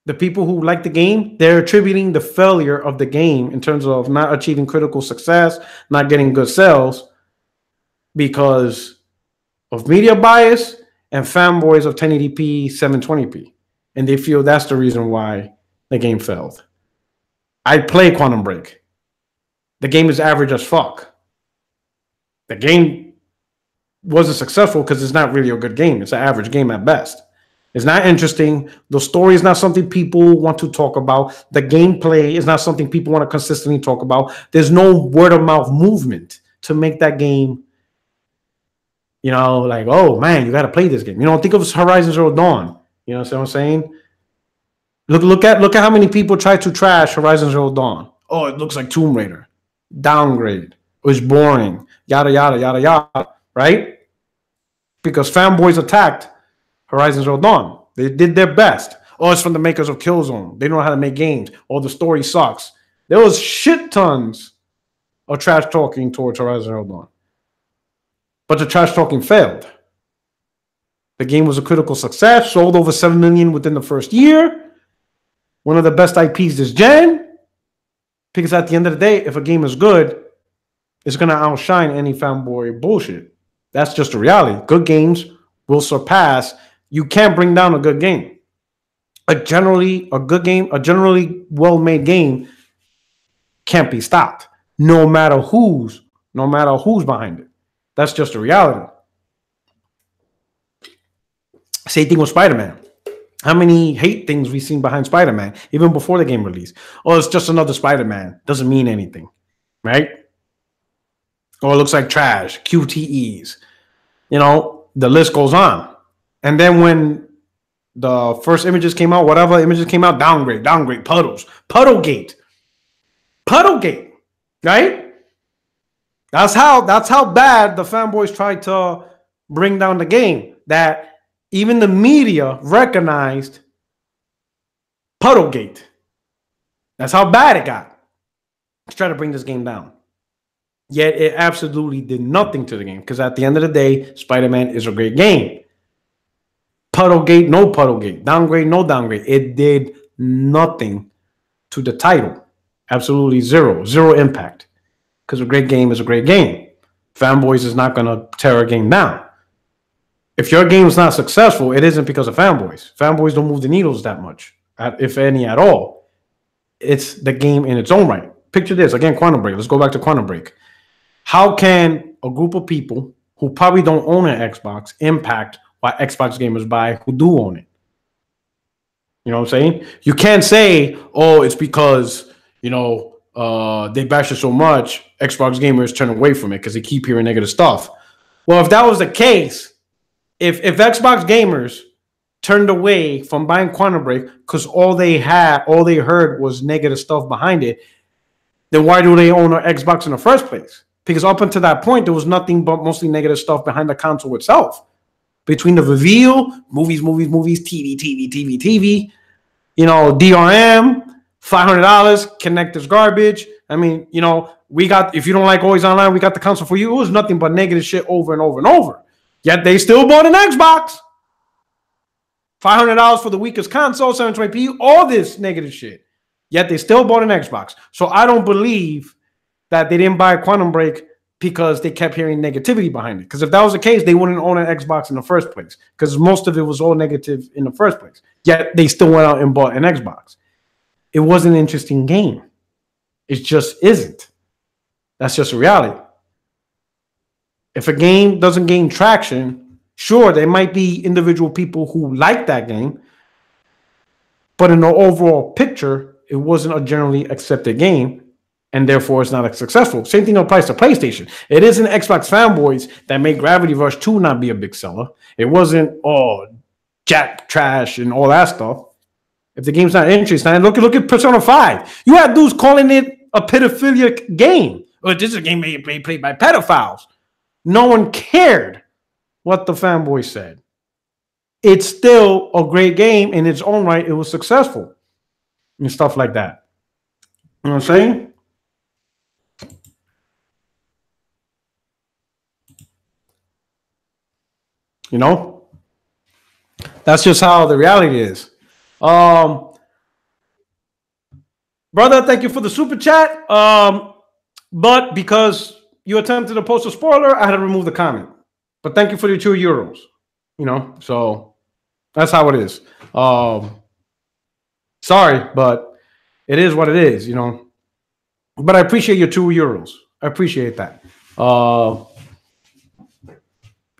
the people who like the game, they're attributing the failure of the game in terms of not achieving critical success, not getting good sales because of media bias and fanboys of 1080p, 720p. And they feel that's the reason why the game failed. I play Quantum Break. The game is average as fuck. The game wasn't successful because it's not really a good game. It's an average game at best. It's not interesting. The story is not something people want to talk about. The gameplay is not something people want to consistently talk about. There's no word of mouth movement to make that game, like, oh man, you got to play this game. Think of Horizon Zero Dawn. You know what I'm saying? Look at how many people try to trash Horizon Zero Dawn. Oh, it looks like Tomb Raider. Downgrade. It was boring. Yada, yada, yada, yada. Right? Because fanboys attacked Horizon Zero Dawn. They did their best. Oh, it's from the makers of Killzone. They know how to make games. Oh, the story sucks. There was shit tons of trash talking towards Horizon Zero Dawn. But the trash talking failed. The game was a critical success. Sold over 7 million within the first year. One of the best IPs this gen. Because at the end of the day, if a game is good, it's going to outshine any fanboy bullshit. That's just the reality. Good games will surpass. You can't bring down a good game. A generally well-made game can't be stopped. No matter who's behind it. That's just the reality. Same thing with Spider-Man. How many hate things we've seen behind Spider-Man, even before the game release? Oh, it's just another Spider-Man. Doesn't mean anything, right? Or it looks like trash, QTEs. The list goes on. And then when the first images came out, whatever images came out, downgrade, puddles, Puddlegate, right? That's how bad the fanboys tried to bring down the game, that even the media recognized Puddlegate. That's how bad it got. Let's try to bring this game down. Yet it absolutely did nothing to the game because at the end of the day, Spider-Man is a great game. Puddlegate, no Puddlegate. Downgrade, no downgrade. It did nothing to the title. Absolutely zero impact. Because a great game is a great game. Fanboys is not going to tear a game down. If your game is not successful, it isn't because of fanboys. Fanboys don't move the needles that much, if any at all. It's the game in its own right. Picture this. Again, Quantum Break. Let's go back to Quantum Break. How can a group of people who probably don't own an Xbox impact why Xbox gamers buy who do own it? You know what I'm saying? You can't say, oh, it's because, they bash it so much, Xbox gamers turn away from it because they keep hearing negative stuff. Well, if that was the case, if Xbox gamers turned away from buying Quantum Break because all they heard was negative stuff behind it, then why do they own an Xbox in the first place? Because up until that point, there was nothing but mostly negative stuff behind the console itself. between the reveal, movies, TV, you know, DRM, $500, connect this garbage. I mean, you know, we got, if you don't like Always Online, we got the console for you. It was nothing but negative shit over and over and over. Yet they still bought an Xbox. $500 for the weakest console, 720p, all this negative shit. Yet they still bought an Xbox. So I don't believe that they didn't buy Quantum Break because they kept hearing negativity behind it. Because if that was the case, they wouldn't own an Xbox in the first place. Because most of it was all negative in the first place. Yet they still went out and bought an Xbox. It was an interesting game. It just isn't. That's just a reality. If a game doesn't gain traction, sure, there might be individual people who like that game. But in the overall picture, it wasn't a generally accepted game. And therefore, it's not as successful. Same thing applies to PlayStation. It isn't Xbox fanboys that made Gravity Rush 2 not be a big seller. It wasn't, jack trash and all that stuff. If the game's not interesting, look at Persona 5. You had dudes calling it a pedophilic game. Or this is a game played by pedophiles. No one cared what the fanboys said. It's still a great game in its own right. It was successful and stuff like that. You know what I'm saying? You know, that's just how the reality is. Brother, thank you for the super chat. But because you attempted to post a spoiler, I had to remove the comment. But thank you for your €2. You know, so that's how it is. Sorry, but it is what it is, you know. But I appreciate your €2. I appreciate that.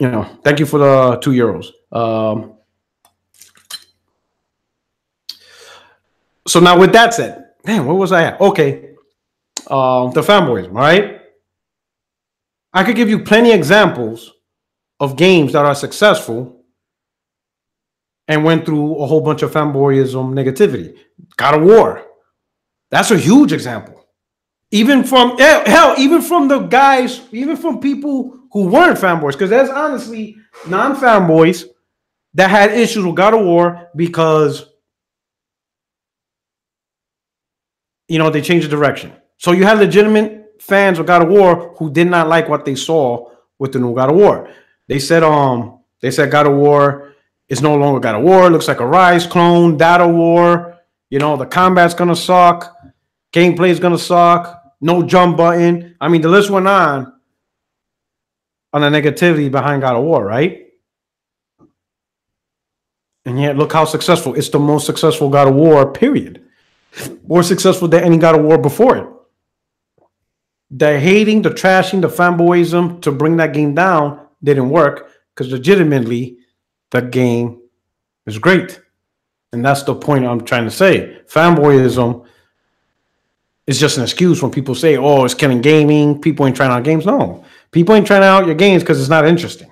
You know, thank you for the €2. So now with that said, man, where was I at? Okay. The fanboyism, right? I could give you plenty of examples of games that are successful and went through a whole bunch of fanboyism negativity. God of War. That's a huge example. Even from even from the guys, even from people who weren't fanboys, because there's honestly non-fanboys that had issues with God of War because, you know, they changed the direction. So you had legitimate fans of God of War who did not like what they saw with the new God of War. They said God of War is no longer God of War. It looks like a Rise clone, Data War. You know, the combat's gonna suck, gameplay's gonna suck. No jump button. I mean, the list went on the negativity behind God of War, right? And yet, look how successful. It's the most successful God of War, period. More successful than any God of War before it. The hating, the trashing, the fanboyism to bring that game down didn't work because legitimately, the game is great. And that's the point I'm trying to say. Fanboyism it's just an excuse when people say, oh, it's killing gaming. People ain't trying out games. No, people ain't trying out your games because it's not interesting.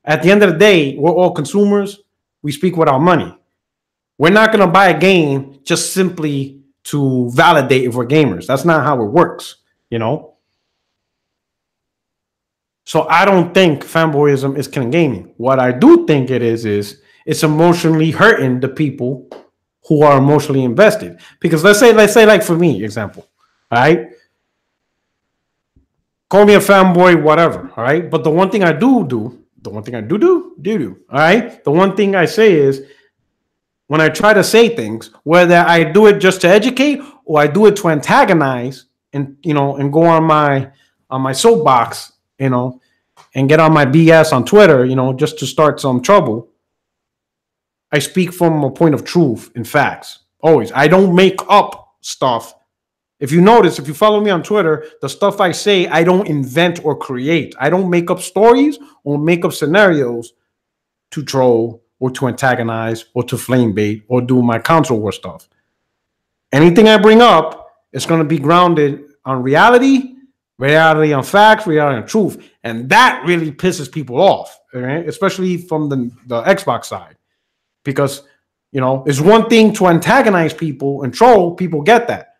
At the end of the day, we're all consumers. We speak with our money. We're not going to buy a game just simply to validate if we're gamers. That's not how it works, you know? So I don't think fanboyism is killing gaming. What I do think it is it's emotionally hurting the people who are emotionally invested. Because let's say like for me, example, all right? Call me a fanboy, whatever, all right? But the one thing I do, all right? The one thing I say is when I try to say things, whether I do it just to educate or I do it to antagonize and, you know, and go on my soapbox, you know, and get on my BS on Twitter, you know, just to start some trouble, I speak from a point of truth and facts. Always. I don't make up stuff. If you notice, if you follow me on Twitter, the stuff I say, I don't invent or create. I don't make up stories or make up scenarios to troll or to antagonize or to flame bait or do my console war stuff. Anything I bring up is going to be grounded on reality on facts, reality on truth. And that really pisses people off, right? Especially from the Xbox side. Because, you know, it's one thing to antagonize people and troll. People get that.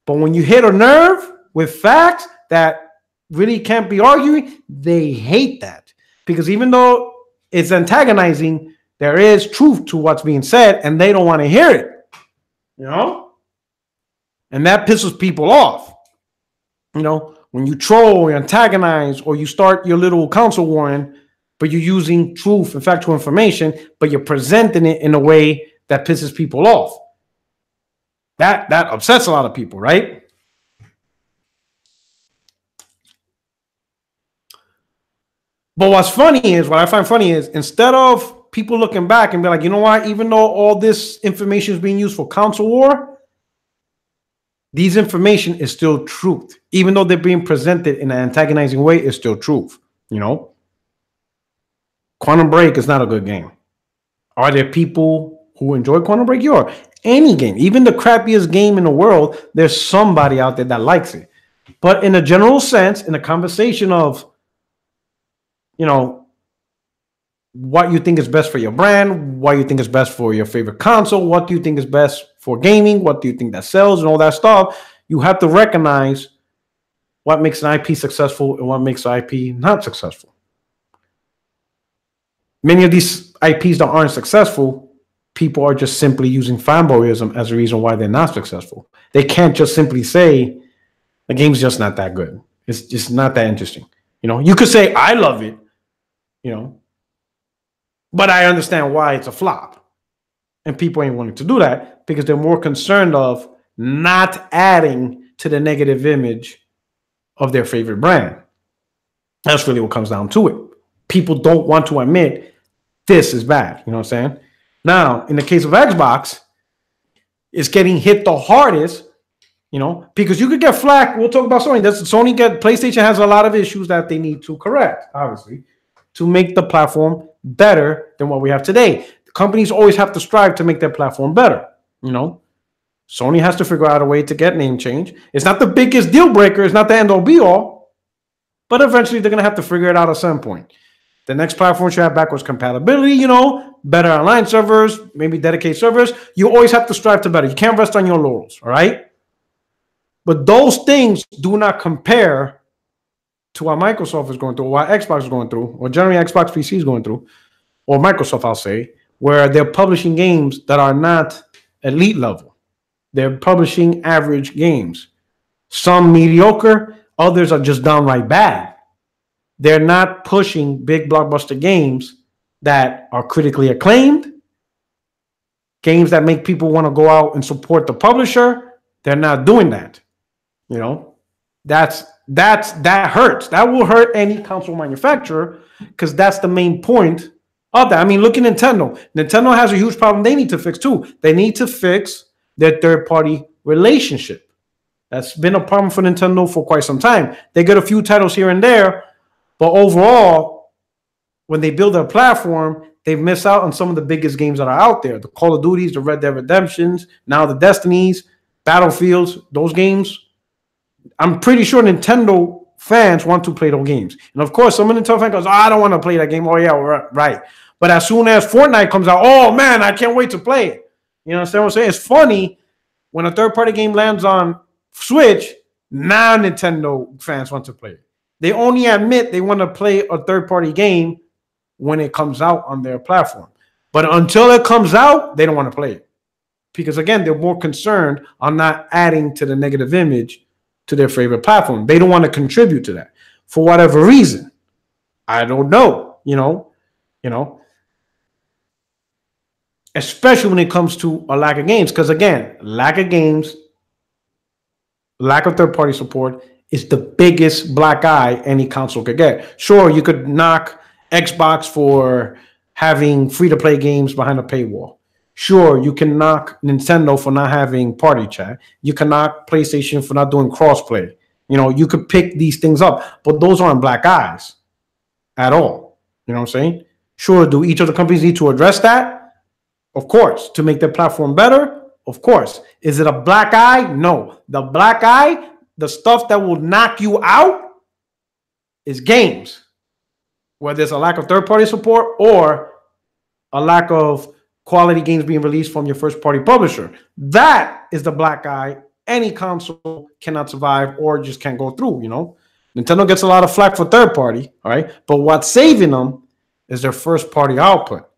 But when you hit a nerve with facts that really can't be arguing, they hate that. Because even though it's antagonizing. There is truth to what's being said, and they don't want to hear it. You know? And that pisses people off. You know, when you troll or antagonize or you start your little council warring, but you're using truth and factual information, but you're presenting it in a way that pisses people off. That upsets a lot of people, right? But what I find funny is instead of people looking back and be like, you know what, even though all this information is being used for council war, these information is still truth. Even though they're being presented in an antagonizing way, it's still truth. You know? Quantum Break is not a good game. Are there people who enjoy Quantum Break? Yeah. Any game, even the crappiest game in the world, there's somebody out there that likes it. But in a general sense, in a conversation of, you know, what you think is best for your brand, what you think is best for your favorite console, what do you think is best for gaming, what do you think that sells, and all that stuff, you have to recognize what makes an IP successful and what makes an IP not successful. Many of these IPs that aren't successful, people are just simply using fanboyism as a reason why they're not successful. They can't just simply say the game's just not that good. It's just not that interesting. You know, you could say I love it, you know, but I understand why it's a flop. And people ain't willing to do that because they're more concerned of not adding to the negative image of their favorite brand. That's really what comes down to it. People don't want to admit this is bad. You know what I'm saying? Now, in the case of Xbox, it's getting hit the hardest, you know, because you could get flack. We'll talk about Sony. PlayStation has a lot of issues that they need to correct, obviously, to make the platform better than what we have today. The companies always have to strive to make their platform better, you know. Sony has to figure out a way to get name change. It's not the biggest deal breaker. It's not the end all be all, but eventually they're going to have to figure it out at some point. The next platform should have backwards compatibility, you know, better online servers, maybe dedicated servers. You always have to strive to better. You can't rest on your laurels, all right? But those things do not compare to what Microsoft is going through, or what Xbox is going through, or generally Xbox PC is going through, or Microsoft, I'll say, where they're publishing games that are not elite level. They're publishing average games. Some mediocre, others are just downright bad. They're not pushing big blockbuster games that are critically acclaimed, games that make people want to go out and support the publisher. They're not doing that. You know, that hurts. That will hurt any console manufacturer because that's the main point of that. I mean, look at Nintendo. Nintendo has a huge problem they need to fix too. They need to fix their third-party relationship. That's been a problem for Nintendo for quite some time. They get a few titles here and there, but overall, when they build a platform, they miss out on some of the biggest games that are out there. The Call of Duties, the Red Dead Redemptions, now the Destinies, Battlefields, those games. I'm pretty sure Nintendo fans want to play those games. And of course, some of the Nintendo fans goes, oh, I don't want to play that game. Oh, yeah, right. But as soon as Fortnite comes out, oh, man, I can't wait to play it. You understand what I'm saying? It's funny when a third-party game lands on Switch, now Nintendo fans want to play it. They only admit they want to play a third-party game when it comes out on their platform. But until it comes out, they don't want to play it. Because, again, they're more concerned on not adding to the negative image to their favorite platform. They don't want to contribute to that for whatever reason. I don't know, you know, especially when it comes to a lack of games. Because, again, lack of games, lack of third-party support is the biggest black eye any console could get. Sure, you could knock Xbox for having free-to-play games behind a paywall. Sure, you can knock Nintendo for not having party chat. You can knock PlayStation for not doing crossplay. You know, you could pick these things up, but those aren't black eyes at all. You know what I'm saying? Sure, do each of the companies need to address that? Of course. To make their platform better? Of course. Is it a black eye? No. The black eye, the stuff that will knock you out, is games. Whether it's a lack of third-party support or a lack of quality games being released from your first-party publisher. That is the black eye any console cannot survive or just can't go through, you know? Nintendo gets a lot of flack for third-party, all right? But what's saving them is their first party output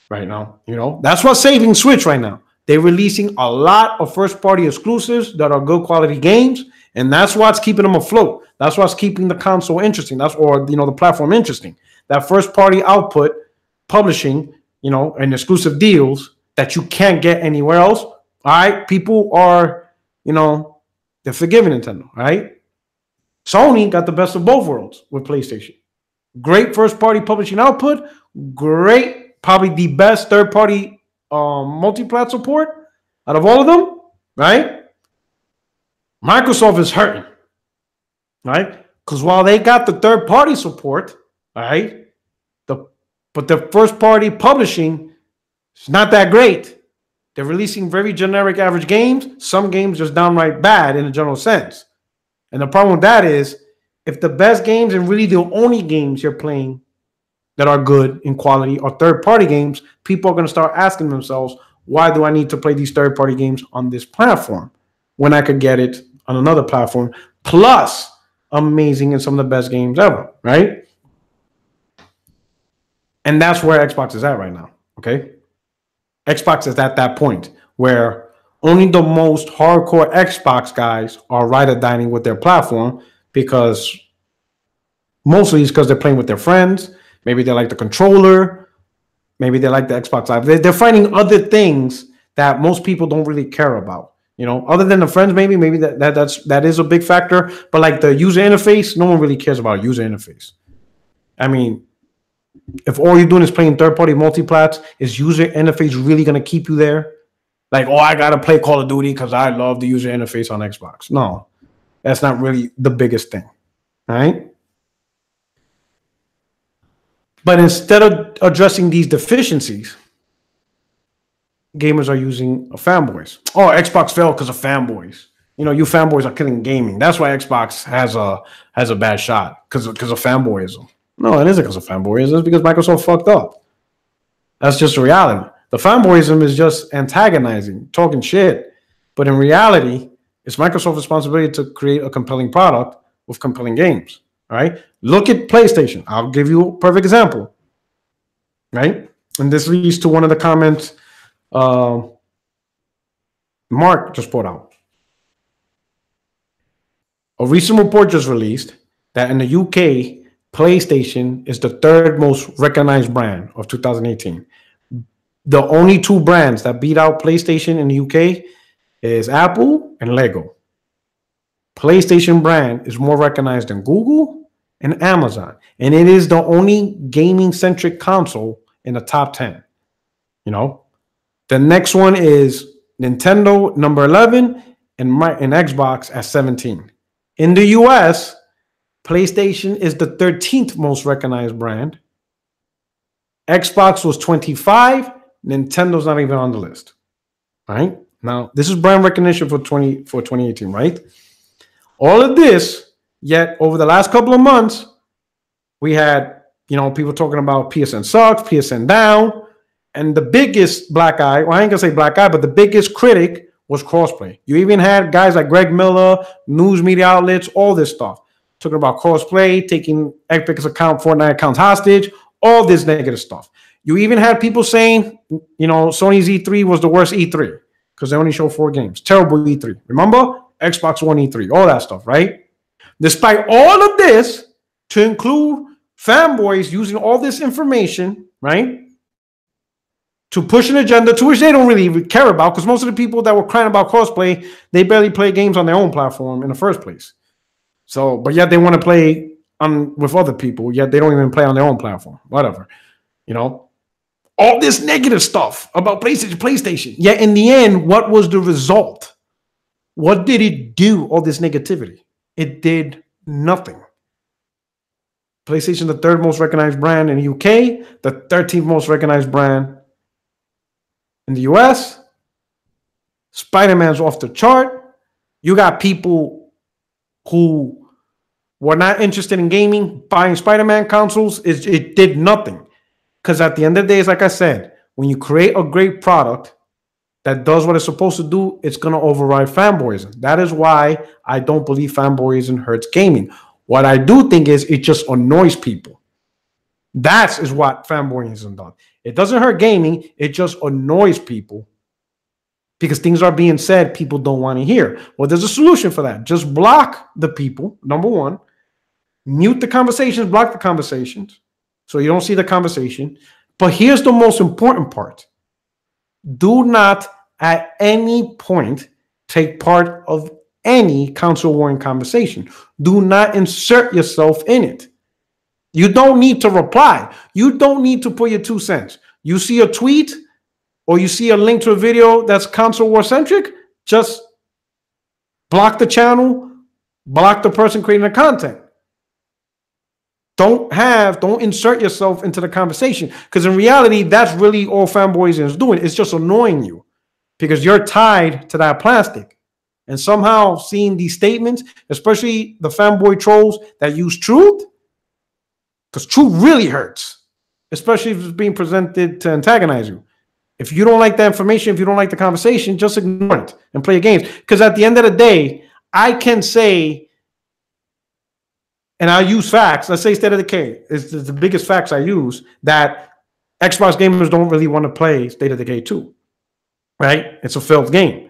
right now. You know, that's what's saving Switch right now. They're releasing a lot of first party exclusives that are good quality games, and that's what's keeping them afloat. That's what's keeping the console interesting. The platform interesting. That first party output, publishing, and exclusive deals that you can't get anywhere else. All right, people are, they're forgiving Nintendo. All right, Sony got the best of both worlds with PlayStation. Great first party publishing output. Great, probably the best third party multi-plat support out of all of them, right? Microsoft is hurting, right? Because while they got the third-party support, right, but the first-party publishing is not that great. They're releasing very generic, average games. Some games just downright bad in a general sense. And the problem with that is, if the best games and really the only games you're playing that are good in quality are third-party games, people are going to start asking themselves, why do I need to play these third-party games on this platform when I could get it on another platform, plus amazing and some of the best games ever, right? And that's where Xbox is at right now, okay? Xbox is at that point where only the most hardcore Xbox guys are ride-or-dining with their platform, because mostly it's because they're playing with their friends. Maybe they like the controller. Maybe they like the Xbox Live. They're finding other things that most people don't really care about. Other than the friends, maybe that is a big factor. But like the user interface, no one really cares about user interface. I mean, if all you're doing is playing third-party multiplats, is user interface really going to keep you there? Like, I got to play Call of Duty because I love the user interface on Xbox. No, that's not really the biggest thing, right? But instead of addressing these deficiencies, gamers are using fanboys. Oh, Xbox failed because of fanboys. You fanboys are killing gaming. That's why Xbox has a bad shot, because of fanboyism. No, it isn't because of fanboyism. It's because Microsoft fucked up. That's just the reality. The fanboyism is just antagonizing, talking shit. But in reality, it's Microsoft's responsibility to create a compelling product with compelling games. All right. Look at PlayStation. I'll give you a perfect example. Right. And this leads to one of the comments Mark just put out. A recent report just released that in the UK, PlayStation is the third most recognized brand of 2018. The only two brands that beat out PlayStation in the UK is Apple and Lego. PlayStation brand is more recognized than Google and Amazon, and it is the only gaming-centric console in the top 10. The next one is Nintendo, number 11, and Xbox at 17. In the US, PlayStation is the 13th most recognized brand. Xbox was 25. Nintendo's not even on the list. Right? Now, this is brand recognition for 2018, right? All of this, yet over the last couple of months, we had, people talking about PSN sucks, PSN down, and the biggest black eye, well, I ain't gonna say black eye, but the biggest critic was crossplay. You even had guys like Greg Miller, news media outlets, all this stuff, talking about crossplay, taking Epic's account, Fortnite accounts hostage, all this negative stuff. You even had people saying, Sony's E3 was the worst E3 because they only show 4 games. Terrible E3. Remember? Xbox One E3, all that stuff, right? Despite all of this, to include fanboys using all this information, right, to push an agenda to which they don't really care about, because most of the people that were crying about crossplay, they barely play games on their own platform in the first place. So, but yet they want to play with other people, yet they don't even play on their own platform. Whatever, all this negative stuff about PlayStation. Yet in the end, what was the result? What did it do? All this negativity. It did nothing. PlayStation, the third most recognized brand in the UK, the 13th most recognized brand in the US. Spider-Man's off the chart. You got people who were not interested in gaming buying Spider-Man consoles. It did nothing. Because at the end of the day, it's like I said, when you create a great product that does what it's supposed to do, it's going to override fanboyism. That is why I don't believe fanboyism hurts gaming. What I do think is it just annoys people. That is what fanboyism does. It doesn't hurt gaming. It just annoys people because things are being said people don't want to hear. Well, there's a solution for that. Just block the people, number one. Mute the conversations, block the conversations so you don't see the conversation. But here's the most important part. Do not at any point take part of any console warring conversation. Do not insert yourself in it. You don't need to reply. You don't need to put your 2 cents. You see a tweet or you see a link to a video that's console war centric, just block the channel, block the person creating the content. Don't insert yourself into the conversation, because in reality, that's really all fanboyism is doing. It's just annoying you because you're tied to that plastic. And somehow seeing these statements, especially the fanboy trolls that use truth, because truth really hurts, especially if it's being presented to antagonize you. If you don't like the information, if you don't like the conversation, just ignore it and play your games. Because at the end of the day, I can say, and I use facts. Let's say State of Decay is the biggest facts I use, that Xbox gamers don't really want to play State of Decay 2, right? It's a failed game.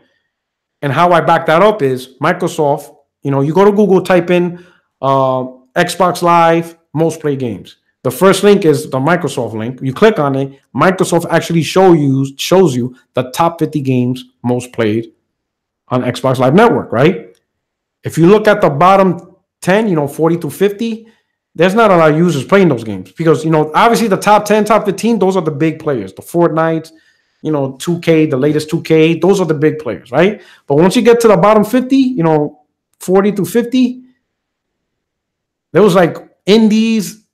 And how I back that up is Microsoft, you go to Google, type in Xbox Live, most played games. The first link is the Microsoft link. You click on it. Microsoft actually shows you the top 50 games most played on Xbox Live Network, right? If you look at the bottom 10, 40 to 50, there's not a lot of users playing those games because, obviously the top 10, top 15, those are the big players. The Fortnite, 2K, the latest 2K, those are the big players, right? But once you get to the bottom 50, 40 to 50, there was like indies.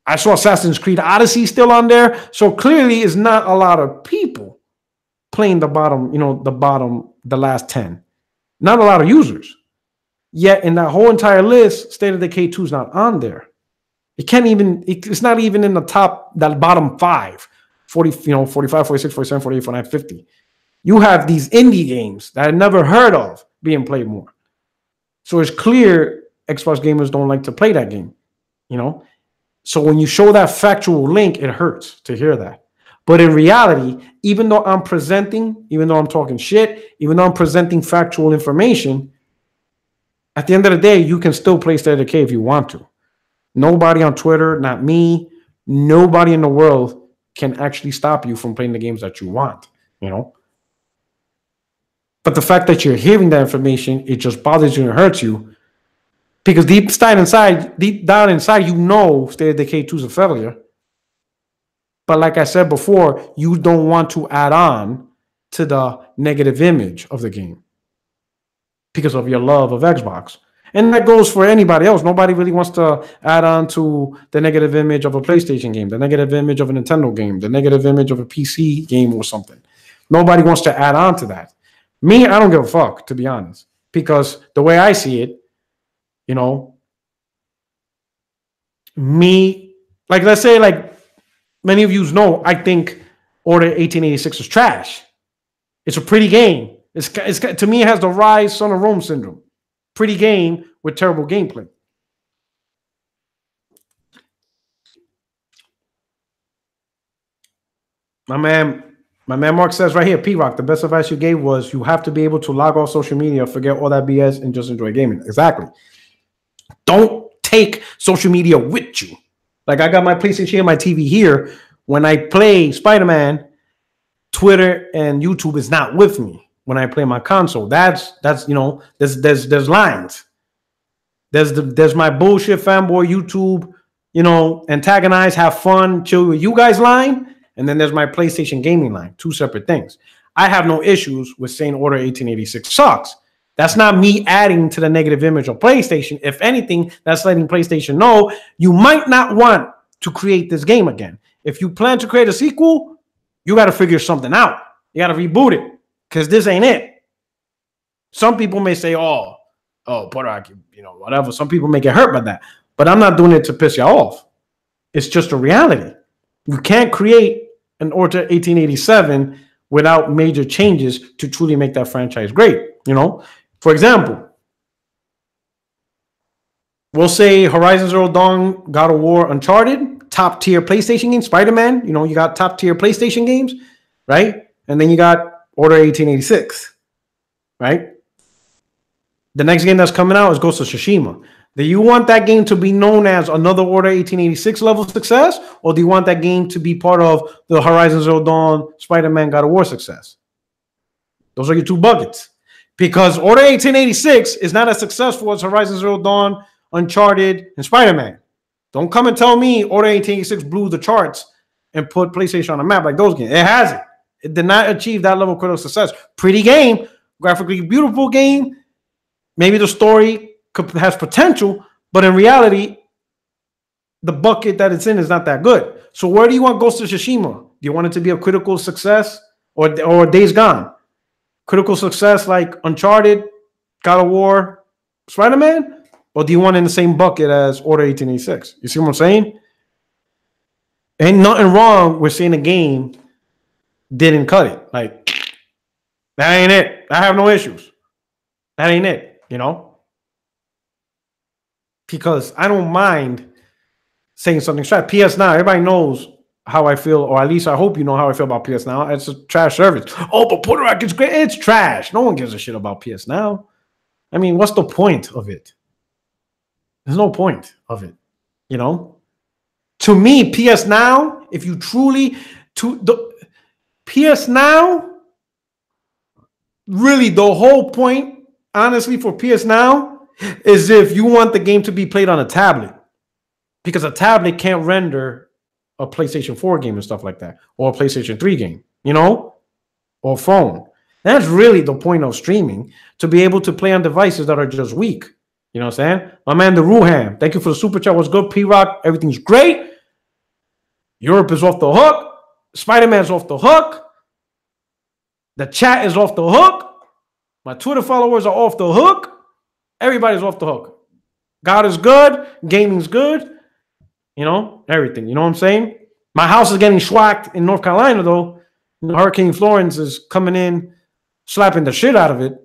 I saw Assassin's Creed Odyssey still on there. So clearly it's not a lot of people playing the bottom, the last 10. Not a lot of users. Yet in that whole entire list, State of Decay 2 is not on there. It's not even in the top, that bottom 5, 40, 45, 46, 47, 48, 49, 50. You have these indie games that I never heard of being played more. So it's clear Xbox gamers don't like to play that game, So when you show that factual link, it hurts to hear that. But in reality, even though I'm talking shit, even though I'm presenting factual information, at the end of the day, you can still play State of Decay if you want to. Nobody on Twitter, not me, nobody in the world can actually stop you from playing the games that you want, But the fact that you're hearing that information, it just bothers you and hurts you. Because deep down inside, State of Decay 2 is a failure. But like I said before, you don't want to add on to the negative image of the game because of your love of Xbox. And that goes for anybody else. Nobody really wants to add on to the negative image of a PlayStation game, the negative image of a Nintendo game, the negative image of a PC game or something. Nobody wants to add on to that. Me, I don't give a fuck, to be honest. Because the way I see it, let's say, many of you know, I think Order 1886 is trash. It's a pretty game. It's to me, it has the Rise Son of Rome syndrome. Pretty game with terrible gameplay. My man Mark says right here, P-Rock, the best advice you gave was you have to be able to log off social media, forget all that BS, and just enjoy gaming. Exactly. Don't take social media with you. Like I got my PlayStation and my TV here. When I play Spider-Man, Twitter and YouTube is not with me. When I play my console, there's lines. There's my bullshit fanboy YouTube, antagonize, have fun, chill with you guys line, and then there's my PlayStation gaming line. Two separate things. I have no issues with saying Order 1886 sucks. That's not me adding to the negative image of PlayStation. If anything, that's letting PlayStation know you might not want to create this game again. If you plan to create a sequel, you got to figure something out. You got to reboot it. Because this ain't it. Some people may say, Puertorock, whatever. Some people may get hurt by that. But I'm not doing it to piss you off. It's just a reality. You can't create an Order 1887 without major changes to truly make that franchise great. For example, we'll say Horizon Zero Dawn, God of War, Uncharted, top tier PlayStation games, Spiderman. You know, you got top tier PlayStation games, right? And then you got Order 1886, right? The next game that's coming out is Ghost of Tsushima. Do you want that game to be known as another Order 1886 level success, or do you want that game to be part of the Horizon Zero Dawn, Spider-Man, God of War success? Those are your two buckets. Because Order 1886 is not as successful as Horizon Zero Dawn, Uncharted, and Spider-Man. Don't come and tell me Order 1886 blew the charts and put PlayStation on the map like those games. It hasn't. It did not achieve that level of critical success. Pretty game, graphically beautiful game. Maybe the story has potential, but in reality, the bucket that it's in is not that good. So where do you want Ghost of Tsushima? Do you want it to be a critical success or Days Gone? Critical success like Uncharted, God of War, Spider-Man? Or do you want it in the same bucket as Order 1886? You see what I'm saying? Ain't nothing wrong with saying a game didn't cut it. Like, that ain't it. I have no issues. That ain't it, you know? Because I don't mind saying something trash. PS Now, everybody knows how I feel, or at least I hope you know how I feel about PS Now. It's a trash service. Oh, but Puertorock is great. It's trash. No one gives a shit about PS Now. I mean, what's the point of it? There's no point of it, you know? To me, PS Now, if you truly... PS Now, really the whole point, honestly, for PS Now is if you want the game to be played on a tablet. Because a tablet can't render a PlayStation 4 game and stuff like that. Or a PlayStation 3 game, you know? Or phone. That's really the point of streaming, to be able to play on devices that are just weak. You know what I'm saying? My man, the Ruham, thank you for the super chat. What's good, P-Rock? Everything's great. Europe is off the hook. Spider-Man's off the hook. The chat is off the hook. My Twitter followers are off the hook. Everybody's off the hook. God is good. Gaming's good. You know, everything. You know what I'm saying? My house is getting schwacked in North Carolina, though. Hurricane Florence is coming in, slapping the shit out of it.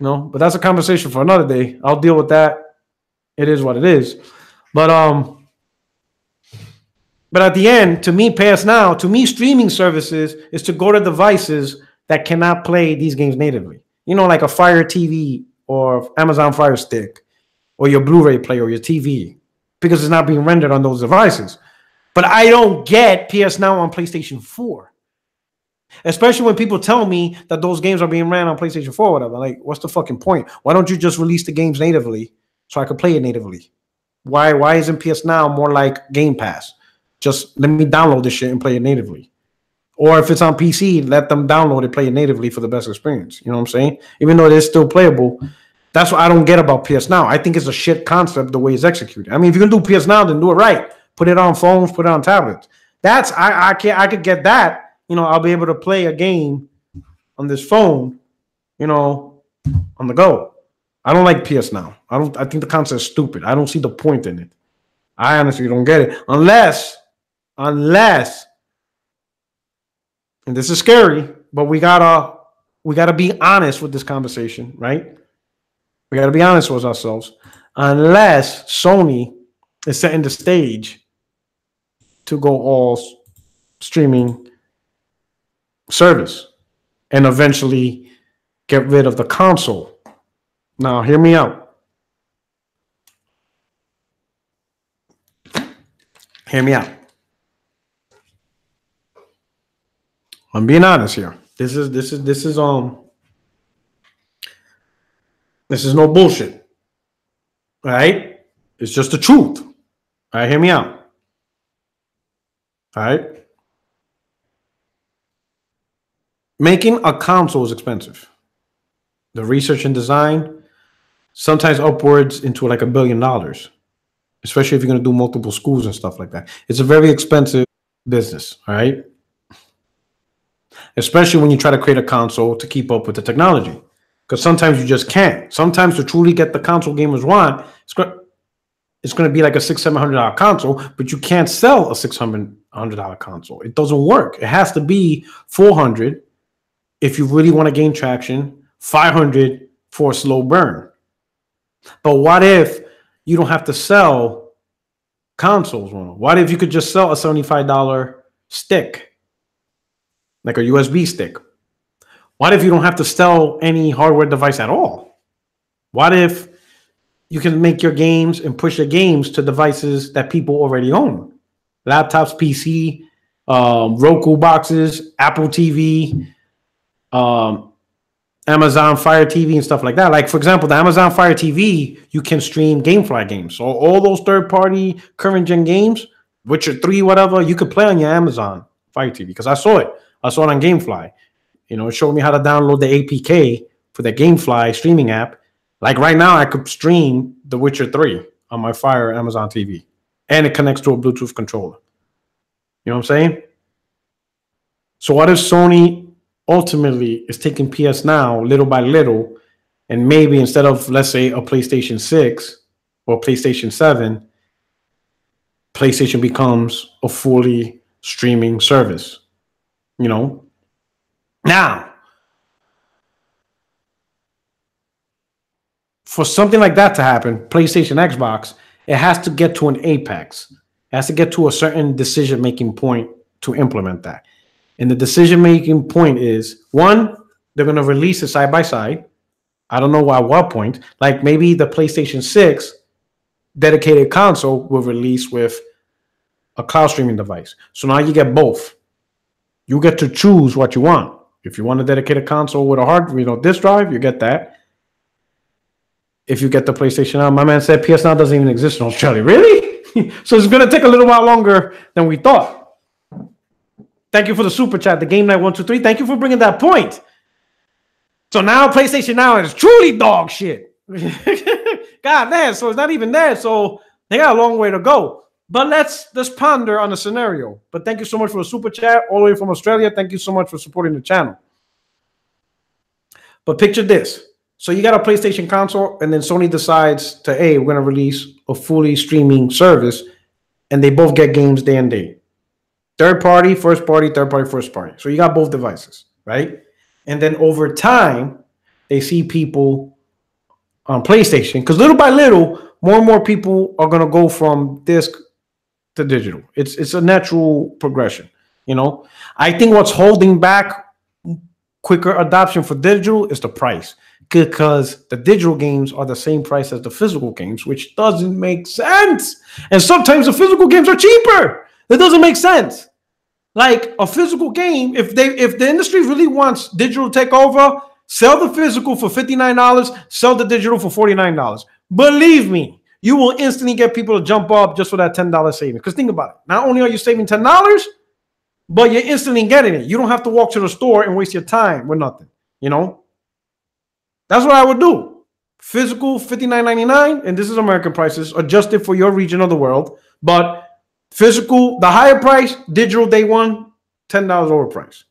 No, but that's a conversation for another day. I'll deal with that. It is what it is. But at the end, to me, PS Now, to me, streaming services is to go to devices that cannot play these games natively. You know, like a Fire TV or Amazon Fire Stick or your Blu-ray player or your TV, because it's not being rendered on those devices. But I don't get PS Now on PlayStation 4. Especially when people tell me that those games are being ran on PlayStation 4 or whatever. Like, what's the fucking point? Why don't you just release the games natively so I could play it natively? Why isn't PS Now more like Game Pass? Just let me download this shit and play it natively. Or if it's on PC, let them download it, play it natively for the best experience. You know what I'm saying? Even though it is still playable. That's what I don't get about PS Now. I think it's a shit concept the way it's executed. I mean, if you're going to do PS Now, then do it right. Put it on phones, put it on tablets. I could get that. You know, I'll be able to play a game on this phone, you know, on the go. I don't like PS Now. I think the concept is stupid. I don't see the point in it. I honestly don't get it. Unless, and this is scary, but we gotta be honest with this conversation, right? We gotta be honest with ourselves. Unless Sony is setting the stage to go all streaming service and eventually get rid of the console. Now, hear me out. Hear me out. I'm being honest here. This is no bullshit. All right? It's just the truth. All right, hear me out. All right? Making a console is expensive. The research and design, sometimes upwards into like $1 billion, especially if you're going to do multiple schools and stuff like that. It's a very expensive business, all right? Especially when you try to create a console to keep up with the technology, because sometimes you just can't. Sometimes to truly get the console gamers want, it's going to be like a $600-700 console, but you can't sell a $600 console. It doesn't work. It has to be $400 if you really want to gain traction, $500 for a slow burn. But what if you don't have to sell consoles more? What if you could just sell a $75 stick, like a USB stick? What if you don't have to sell any hardware device at all? What if you can make your games and push your games to devices that people already own? Laptops, PC, Roku boxes, Apple TV, Amazon Fire TV and stuff like that. Like, for example, the Amazon Fire TV, you can stream GameFly games. So all those third-party current-gen games, Witcher 3, whatever, you could play on your Amazon Fire TV. Because I saw it. I saw it on GameFly. You know, it showed me how to download the APK for the GameFly streaming app. Like right now, I could stream The Witcher 3 on my Fire Amazon TV. And it connects to a Bluetooth controller. You know what I'm saying? So what if Sony ultimately is taking PS Now little by little, and maybe instead of, let's say, a PlayStation 6 or PlayStation 7, PlayStation becomes a fully streaming service? You know? Now, for something like that to happen, PlayStation, Xbox, it has to get to an apex. It has to get to a certain decision-making point to implement that. And the decision-making point is, one, they're going to release it side by side. I don't know at what point. Like maybe the PlayStation 6 dedicated console will release with a cloud streaming device. So now you get both. You get to choose what you want. If you want a dedicated console with a hard, disk drive, you get that. If you get the PlayStation Now, my man said PS Now doesn't even exist in Australia. Really? So it's going to take a little while longer than we thought. Thank you for the super chat. The Game Night 123. Thank you for bringing that point. So now PlayStation Now is truly dog shit. God damn. So it's not even there. So they got a long way to go. But let's ponder on the scenario. But thank you so much for the super chat all the way from Australia. Thank you so much for supporting the channel. But picture this. So you got a PlayStation console, and then Sony decides to, hey, we're going to release a fully streaming service, and they both get games day and day. Third party, first party, third party, first party. So you got both devices, right? And then over time, they see people on PlayStation, because little by little, more and more people are going to go from disc to digital. It's a natural progression, you know? I think what's holding back quicker adoption for digital is the price, because the digital games are the same price as the physical games, which doesn't make sense. And sometimes the physical games are cheaper. That doesn't make sense. Like a physical game, if the industry really wants digital to take over, sell the physical for $59, sell the digital for $49. Believe me, you will instantly get people to jump up just for that $10 saving. Because think about it. Not only are you saving $10, but you're instantly getting it. You don't have to walk to the store and waste your time with nothing. You know? That's what I would do. Physical, $59.99, and this is American prices, adjusted for your region of the world. But physical, the higher price, digital day one, $10 overpriced.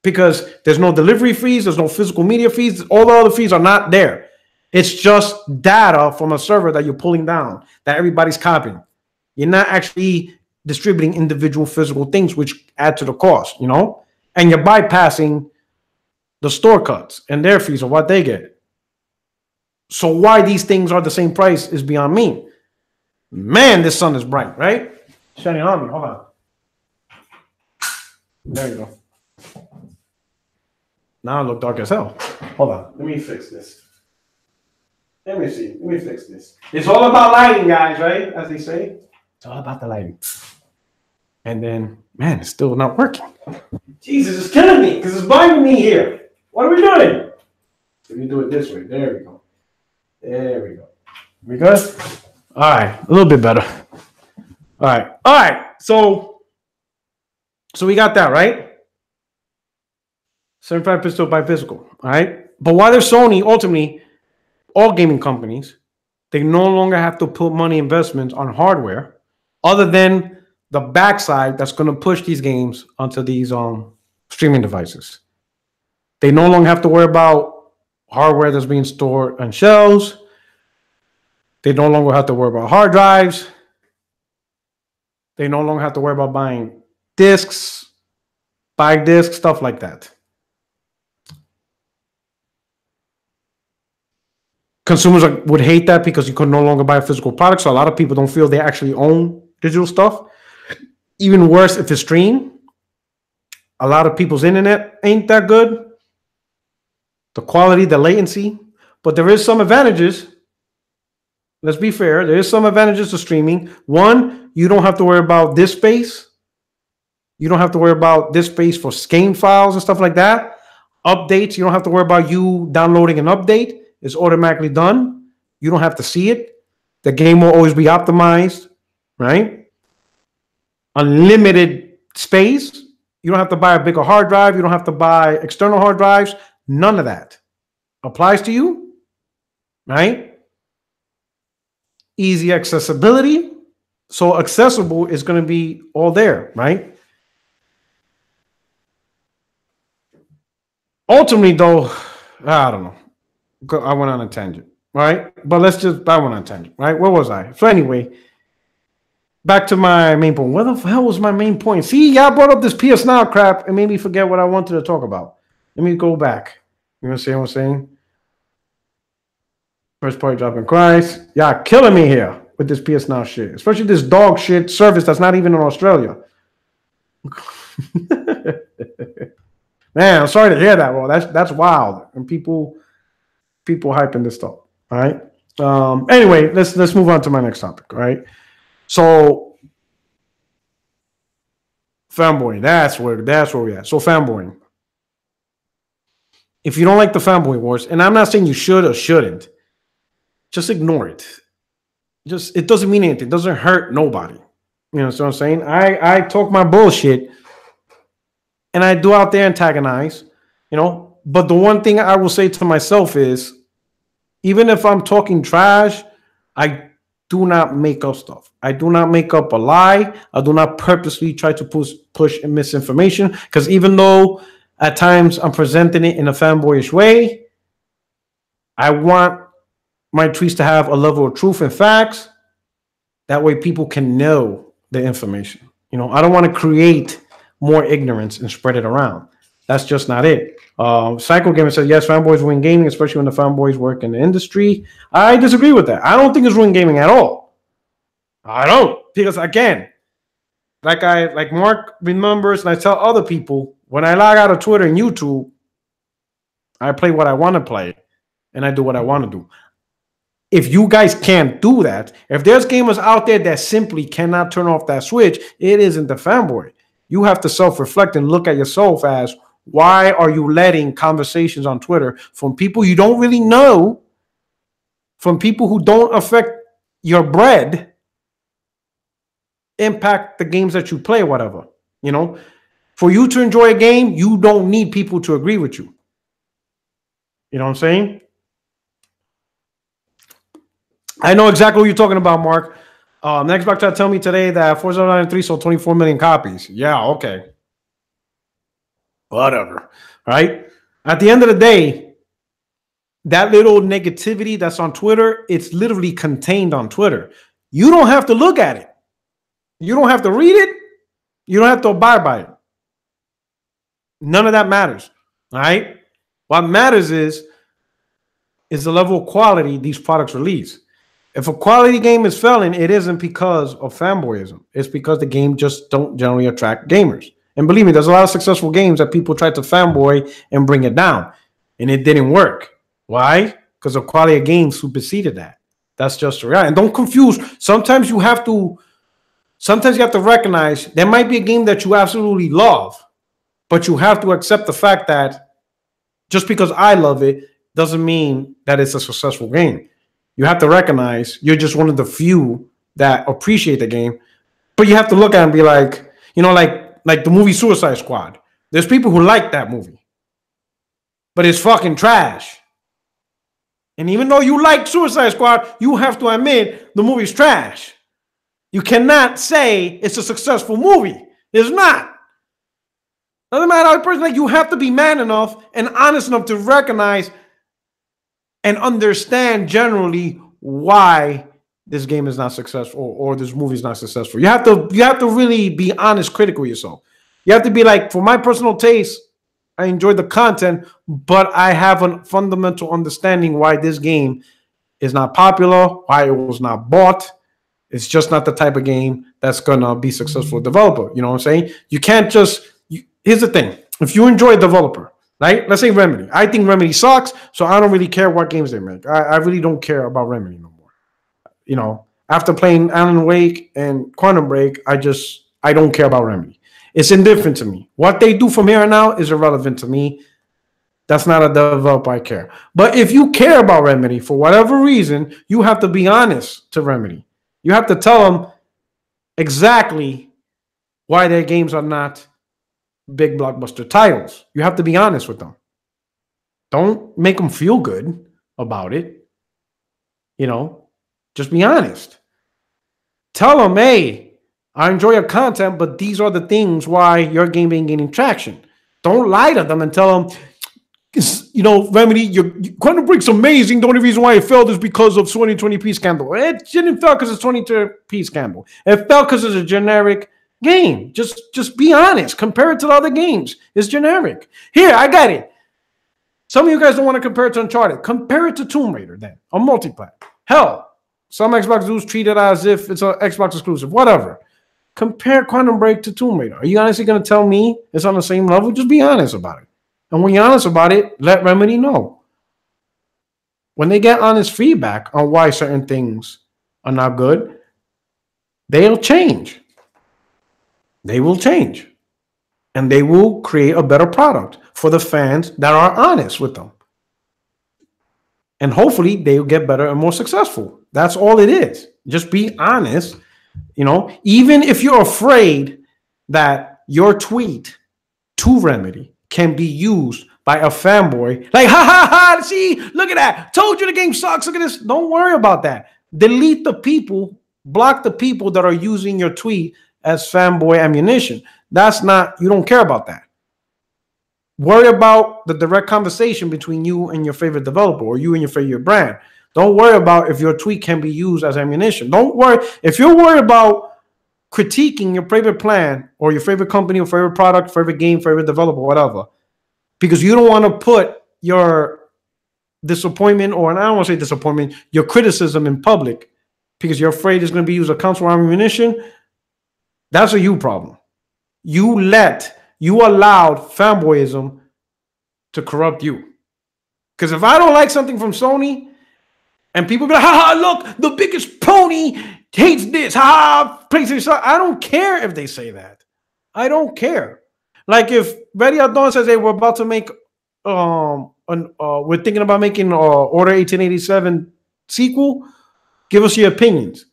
Because there's no delivery fees, there's no physical media fees, all the other fees are not there. It's just data from a server that you're pulling down, that everybody's copying. You're not actually distributing individual physical things, which add to the cost, you know? And you're bypassing the store cuts and their fees of what they get. So why these things are the same price is beyond me. Man, this sun is bright, right? Shining on me. Hold on. There you go. Now I look dark as hell. Hold on. Let me fix this. Let me see. Let me fix this. It's all about lighting, guys, right? As they say. It's all about the lighting. And then, man, it's still not working. Jesus, it's killing me because it's blinding me here. What are we doing? Let me do it this way. There we go. There we go. We good? All right. A little bit better. All right. All right. So we got that, right? 75 pistol by physical. All right. But why there's Sony, ultimately, all gaming companies, they no longer have to put money investments on hardware other than the backside that's going to push these games onto these streaming devices. They no longer have to worry about hardware that's being stored on shelves. They no longer have to worry about hard drives. They no longer have to worry about buying discs, buy discs, stuff like that. Consumers would hate that because you could no longer buy a physical product. So a lot of people don't feel they actually own digital stuff. Even worse if it's streamed. A lot of people's internet ain't that good. The quality, the latency. But there is some advantages. Let's be fair. There is some advantages to streaming. One, you don't have to worry about disk space. You don't have to worry about disk space for game files and stuff like that. Updates, you don't have to worry about you downloading an update. It's automatically done. You don't have to see it. The game will always be optimized, right? Unlimited space. You don't have to buy a bigger hard drive. You don't have to buy external hard drives. None of that applies to you, right? Easy accessibility. So accessible is going to be all there, right? Ultimately, though, I don't know. I went on a tangent, right? But I went on a tangent, right? Where was I? So anyway, back to my main point. Where the hell was my main point? See, y'all brought up this PS Now crap and made me forget what I wanted to talk about. Let me go back. You know what I'm saying? First party dropping Christ. Y'all killing me here with this PS Now shit. Especially this dog shit service that's not even in Australia. Man, I'm sorry to hear that, bro. That's wild. And people hyping this stuff. All right. Anyway, let's move on to my next topic. All right. So fanboying. That's where we're at. So fanboying. If you don't like the fanboy wars, and I'm not saying you should or shouldn't, just ignore it. It doesn't mean anything. It doesn't hurt nobody. You know what I'm saying? I talk my bullshit. And I do out there antagonize, you know. But the one thing I will say to myself is, even if I'm talking trash, I do not make up stuff. I do not make up a lie. I do not purposely try to push misinformation. Because even though at times I'm presenting it in a fanboyish way, I want my tweets to have a level of truth and facts. That way people can know the information. You know, I don't want to create more ignorance and spread it around. That's just not it. Psycho Gamer says, yes, fanboys ruin gaming, especially when the fanboys work in the industry. I disagree with that. I don't think it's ruined gaming at all. I don't. Because again, like Mark remembers, and I tell other people, when I log out of Twitter and YouTube, I play what I want to play, and I do what I want to do. If you guys can't do that, if there's gamers out there that simply cannot turn off that switch, it isn't the fanboy. You have to self-reflect and look at yourself as, why are you letting conversations on Twitter from people you don't really know, from people who don't affect your bread, impact the games that you play, whatever? You know, for you to enjoy a game, you don't need people to agree with you. You know what I'm saying? I know exactly what you're talking about, Mark. Next Xbox tried to tell me today that Forza Horizon 3 sold 24 million copies. Yeah, okay. Whatever. Right? At the end of the day, that little negativity that's on Twitter, it's literally contained on Twitter. You don't have to look at it. You don't have to read it. You don't have to abide by it. None of that matters. All right? What matters is the level of quality these products release. If a quality game is failing, it isn't because of fanboyism. It's because the game just don't generally attract gamers. And believe me, there's a lot of successful games that people tried to fanboy and bring it down. And it didn't work. Why? Because the quality of games superseded that. That's just the reality. And don't confuse. Sometimes you have to recognize there might be a game that you absolutely love, but you have to accept the fact that just because I love it doesn't mean that it's a successful game. You have to recognize you're just one of the few that appreciate the game, but you have to look at it and be like, you know, like the movie Suicide Squad. There's people who like that movie, but it's fucking trash. And even though you like Suicide Squad, you have to admit the movie's trash. You cannot say it's a successful movie. It's not. Doesn't matter how the person, like, you have to be man enough and honest enough to recognize and understand generally why this game is not successful or this movie is not successful. You have to really be honest, critical of yourself. You have to be like, for my personal taste, I enjoyed the content, but I have a fundamental understanding why this game is not popular, why it was not bought. It's just not the type of game that's gonna be successful developer. You know what I'm saying? You can't just. Here's the thing: if you enjoy a developer, right? Let's say Remedy. I think Remedy sucks, so I don't really care what games they make. I really don't care about Remedy no more. You know, after playing Alan Wake and Quantum Break, I don't care about Remedy. It's indifferent to me. What they do from here on out is irrelevant to me. That's not a developer I care. But if you care about Remedy for whatever reason, you have to be honest to Remedy. You have to tell them exactly why their games are not big blockbuster titles. You have to be honest with them. Don't make them feel good about it. You know, just be honest. Tell them, hey, I enjoy your content, but these are the things why your game ain't gaining traction. Don't lie to them and tell them, you know, Remedy, your Quantum Break's amazing. The only reason why it failed is because of 2020p scandal. It didn't fail because it's 2020p scandal. It fell because it's a generic game. Just be honest. Compare it to the other games. It's generic. Here, I got it. Some of you guys don't want to compare it to Uncharted. Compare it to Tomb Raider then, a multiplayer. Hell, some Xbox dudes treat it as if it's an Xbox exclusive. Whatever. Compare Quantum Break to Tomb Raider. Are you honestly going to tell me it's on the same level? Just be honest about it. And when you're honest about it, let Remedy know. When they get honest feedback on why certain things are not good, they'll change. They will change. And they will create a better product for the fans that are honest with them. And hopefully they'll get better and more successful. That's all it is. Just be honest. You know, even if you're afraid that your tweet to Remedy can be used by a fanboy, like, ha ha ha, see, look at that. Told you the game sucks. Look at this. Don't worry about that. Delete the people, block the people that are using your tweet as fanboy ammunition. That's not, you don't care about that. Worry about the direct conversation between you and your favorite developer or you and your favorite brand. Don't worry about if your tweet can be used as ammunition. Don't worry. If you're worried about critiquing your favorite plan or your favorite company or favorite product, favorite game, favorite developer, whatever, because you don't want to put your disappointment, or, and I don't want to say disappointment, your criticism in public because you're afraid it's going to be used as counsel ammunition, that's a you problem. You allowed fanboyism to corrupt you. Because if I don't like something from Sony and people be like, ha ha, look, the biggest pony hates this, ha, PlayStation. I don't care if they say that. I don't care. Like if Ready at Dawn says, hey, we're about to make, we're thinking about making Order 1887 sequel, give us your opinions.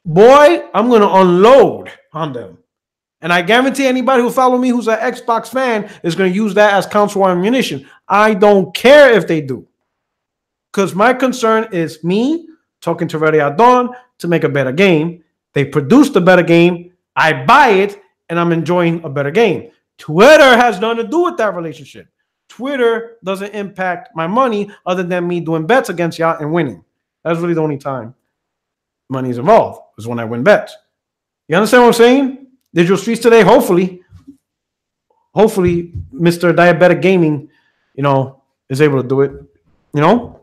Boy, I'm going to unload on them. And I guarantee anybody who follow me who's an Xbox fan is going to use that as counsel ammunition. I don't care if they do. Because my concern is me talking to Ready at Dawn to make a better game. They produced a better game. I buy it, and I'm enjoying a better game. Twitter has nothing to do with that relationship. Twitter doesn't impact my money other than me doing bets against y'all and winning. That's really the only time money is involved, is when I win bets. You understand what I'm saying? Digital Streets today, hopefully, Mr. Diabetic Gaming, you know, is able to do it, you know?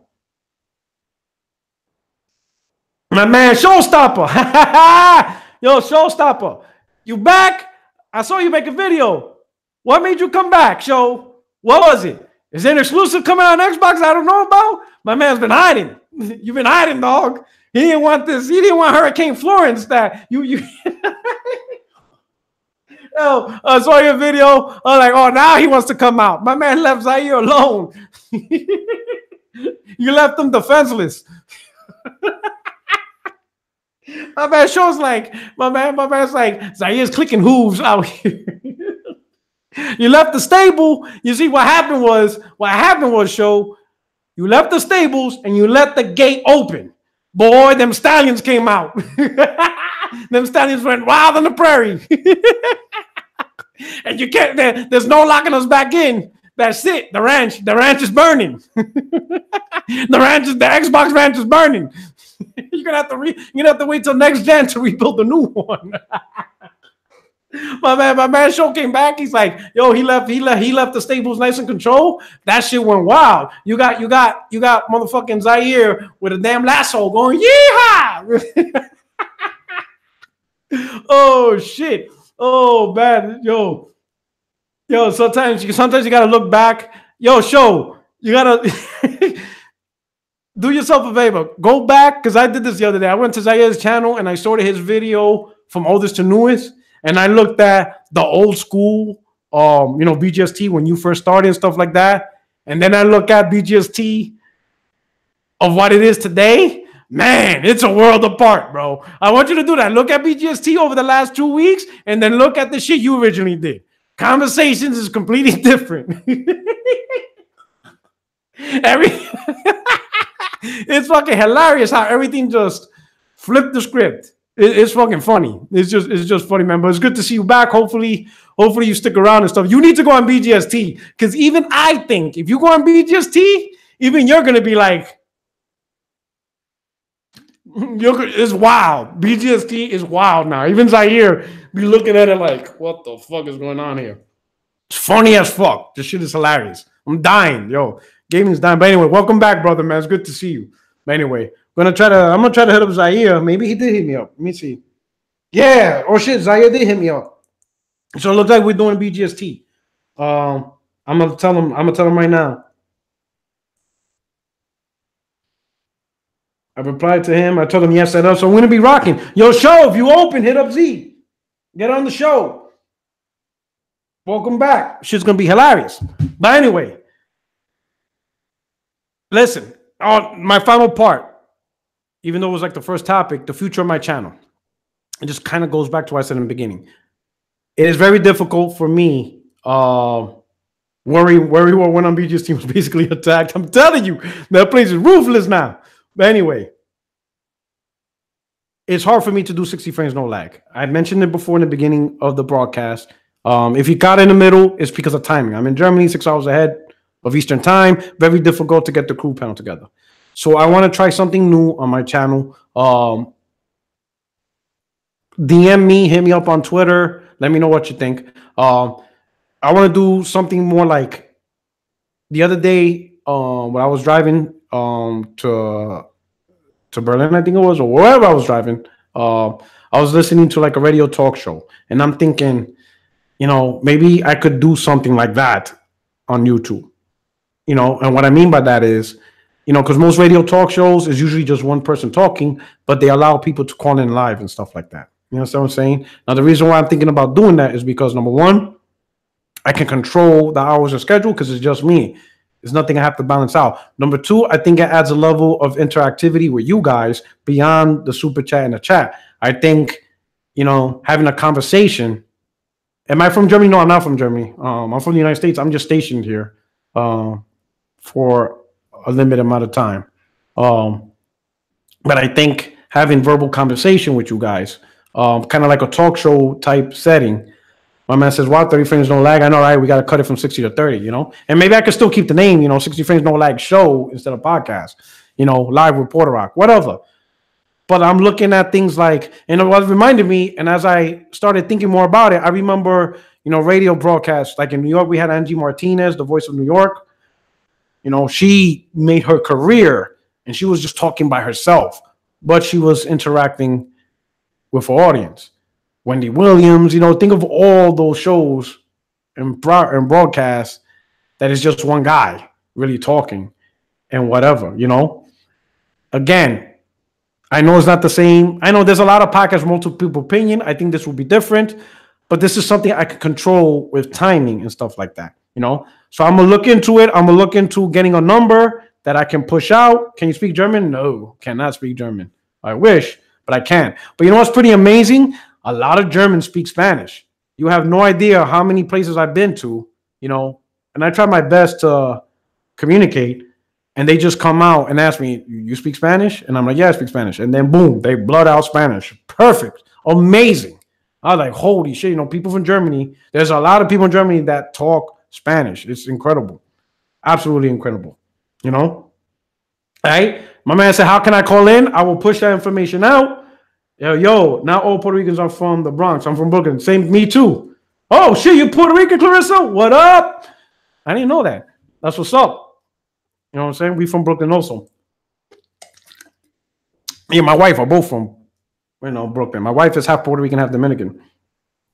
My man, Showstopper. Yo, Showstopper, you back? I saw you make a video. What made you come back, Show? What was it? Is there an exclusive coming out on Xbox I don't know about? My man's been hiding. You've been hiding, dog. He didn't want this. He didn't want Hurricane Florence that you. Yo, I saw your video. I was like, oh, now he wants to come out. My man left Zaire alone. You left him defenseless. My man shows like, my man's like, Zaire's clicking hooves out here. You left the stable. You see what happened was, Show, you left the stables and you let the gate open. Boy, them stallions came out. Them stallions went wild on the prairie. And you can't, there's no locking us back in. That's it. The ranch is burning. The Xbox ranch is burning. You're gonna have to wait till next gen to rebuild the new one. My man Show came back. He's like, yo, he left the stables nice and control. That shit went wild. You got motherfucking Zaire with a damn lasso going, yeehaw. Oh shit. Oh man. Yo. Sometimes you gotta look back. Yo, show. You gotta do yourself a favor. Go back, because I did this the other day. I went to Zaya's channel and I sorted his video from oldest to newest, and I looked at the old school, BGST when you first started and stuff like that, and then I look at BGST of what it is today. Man, it's a world apart, bro. I want you to do that. Look at BGST over the last 2 weeks, and then look at the shit you originally did. Conversations is completely different. It's fucking hilarious how everything just flipped the script. It's fucking funny. It's just funny, man. But it's good to see you back. Hopefully you stick around and stuff. You need to go on BGST, because even I think if you go on BGST, even you're gonna be like, it's wild. BGST is wild now. Even Zaire be looking at it like, what the fuck is going on here? It's funny as fuck. This shit is hilarious. I'm dying, yo. Gaming's dying. But anyway, welcome back, brother, man. It's good to see you. But anyway, I'm gonna try to hit up Zaire. Maybe he did hit me up. Let me see. Yeah. Oh shit, Zaire did hit me up. So it looks like we're doing BGST. I'm gonna tell him right now. I replied to him. I told him yes, set up. So I'm gonna be rocking. Yo, show, if you open, hit up Z. Get on the show. Welcome back. Shit's gonna be hilarious. But anyway, listen. My final part, even though it was like the first topic, the future of my channel. It just kind of goes back to what I said in the beginning. It is very difficult for me. Where we were when on BGST was basically attacked. I'm telling you, that place is ruthless now. But anyway, it's hard for me to do 60 frames, no lag. I mentioned it before in the beginning of the broadcast. If you got in the middle, it's because of timing. I'm in Germany, 6 hours ahead of Eastern time. Very difficult to get the crew panel together. So I want to try something new on my channel. DM me, hit me up on Twitter. Let me know what you think. I want to do something more like the other day when I was driving to Berlin, I think it was, or wherever I was driving. I was listening to like a radio talk show, and I'm thinking, maybe I could do something like that on YouTube. And what I mean by that is, because most radio talk shows is usually just one person talking, but they allow people to call in live and stuff like that. You know what I'm saying? Now, the reason why I'm thinking about doing that is because, number one, I can control the hours of schedule because it's just me. There's nothing I have to balance out. Number two, I think it adds a level of interactivity with you guys beyond the super chat and the chat. I think, having a conversation. Am I from Germany? No, I'm not from Germany. I'm from the United States. I'm just stationed here for a limited amount of time. But I think having verbal conversation with you guys, kind of like a talk show type setting. My man says, wow, 30 frames no lag. I know, right? We got to cut it from 60 to 30, And maybe I could still keep the name, 60 frames no lag show instead of podcast, live with Puertorock, whatever. But I'm looking at things like, and what reminded me, and as I started thinking more about it, I remember, radio broadcasts. Like in New York, we had Angie Martinez, the voice of New York. She made her career, and she was just talking by herself, but she was interacting with her audience. Wendy Williams, think of all those shows and broadcasts that is just one guy really talking and whatever, Again, I know it's not the same. I know there's a lot of podcasts, multiple opinion. I think this will be different, but this is something I can control with timing and stuff like that, So I'm going to look into it. I'm going to look into getting a number that I can push out. Can you speak German? No, cannot speak German. I wish, but I can't. But what's pretty amazing? A lot of Germans speak Spanish. You have no idea how many places I've been to, and I try my best to communicate, and they just come out and ask me, you speak Spanish? And I'm like, yeah, I speak Spanish. And then boom, they blood out Spanish. Perfect. Amazing. I was like, holy shit, people from Germany. There's a lot of people in Germany that talk Spanish. It's incredible. Absolutely incredible. All right. My man said, how can I call in? I will push that information out. Yo, not all Puerto Ricans are from the Bronx. I'm from Brooklyn. Same, me too. Oh, shit, you Puerto Rican, Clarissa? What up? I didn't know that. That's what's up. You know what I'm saying? We from Brooklyn also. Me and my wife are both from Brooklyn. My wife is half Puerto Rican, half Dominican.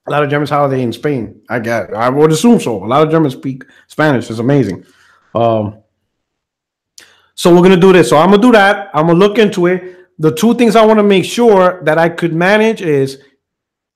A lot of Germans holiday in Spain. I would assume so. A lot of Germans speak Spanish. It's amazing. So we're gonna do this. So I'm gonna do that. I'm gonna look into it. The two things I want to make sure that I could manage is,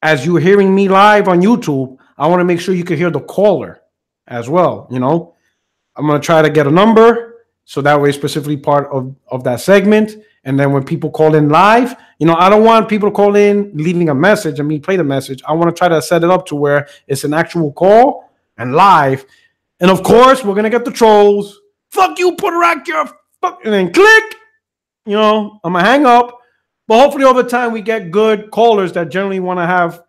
as you're hearing me live on YouTube, I want to make sure you can hear the caller as well. I'm gonna try to get a number so that way specifically part of that segment. And then when people call in live, I don't want people to call in leaving a message and me play the message. I want to try to set it up to where it's an actual call and live. And of course, we're gonna get the trolls. Fuck you, Puertorock, you're fuck, and then click. I'm gonna hang up. But hopefully over time we get good callers that generally want to have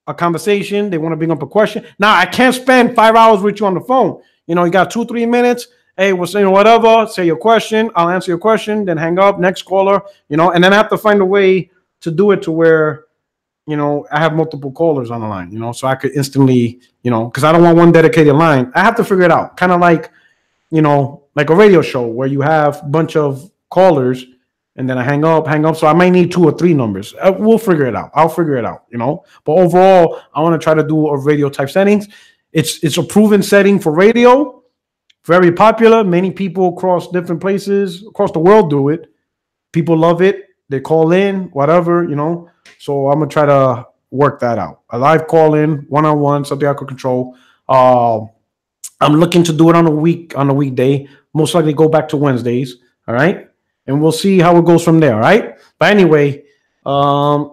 a conversation. They want to bring up a question. Now I can't spend 5 hours with you on the phone. You got 2-3 minutes. Hey, we'll say whatever. Say your question. I'll answer your question. Then hang up. Next caller. And then I have to find a way to do it to where, I have multiple callers on the line. So I could instantly, because I don't want one dedicated line. I have to figure it out. Kind of like, like a radio show where you have a bunch of callers and then I hang up. So I might need 2 or 3 numbers. We'll figure it out. I'll figure it out. But overall, I want to try to do a radio type settings. It's a proven setting for radio. Very popular. Many people across different places across the world do it. People love it. They call in, whatever, So I'm gonna try to work that out. A live call in, one-on-one, something I could control. I'm looking to do it on a weekday. Most likely go back to Wednesdays. All right, and we'll see how it goes from there. All right. But anyway, I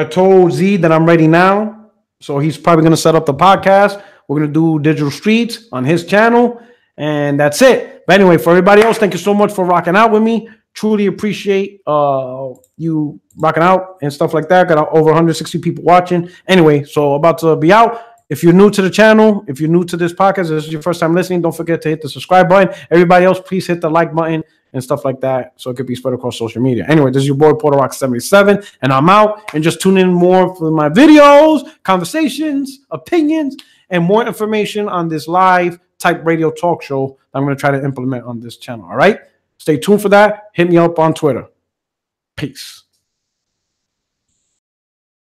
told Z that I'm ready now, so he's probably gonna set up the podcast. We're going to do Digital Streets on his channel, and that's it. But anyway, for everybody else, thank you so much for rocking out with me. Truly appreciate you rocking out and stuff like that. Got over 160 people watching. Anyway, so about to be out. If you're new to the channel, if you're new to this podcast, this is your first time listening, don't forget to hit the subscribe button. Everybody else, please hit the like button and stuff like that so it could be spread across social media. Anyway, this is your boy, Puertorock77, and I'm out. And just tune in more for my videos, conversations, opinions, and more information on this live type radio talk show I'm going to try to implement on this channel. All right? Stay tuned for that. Hit me up on Twitter. Peace.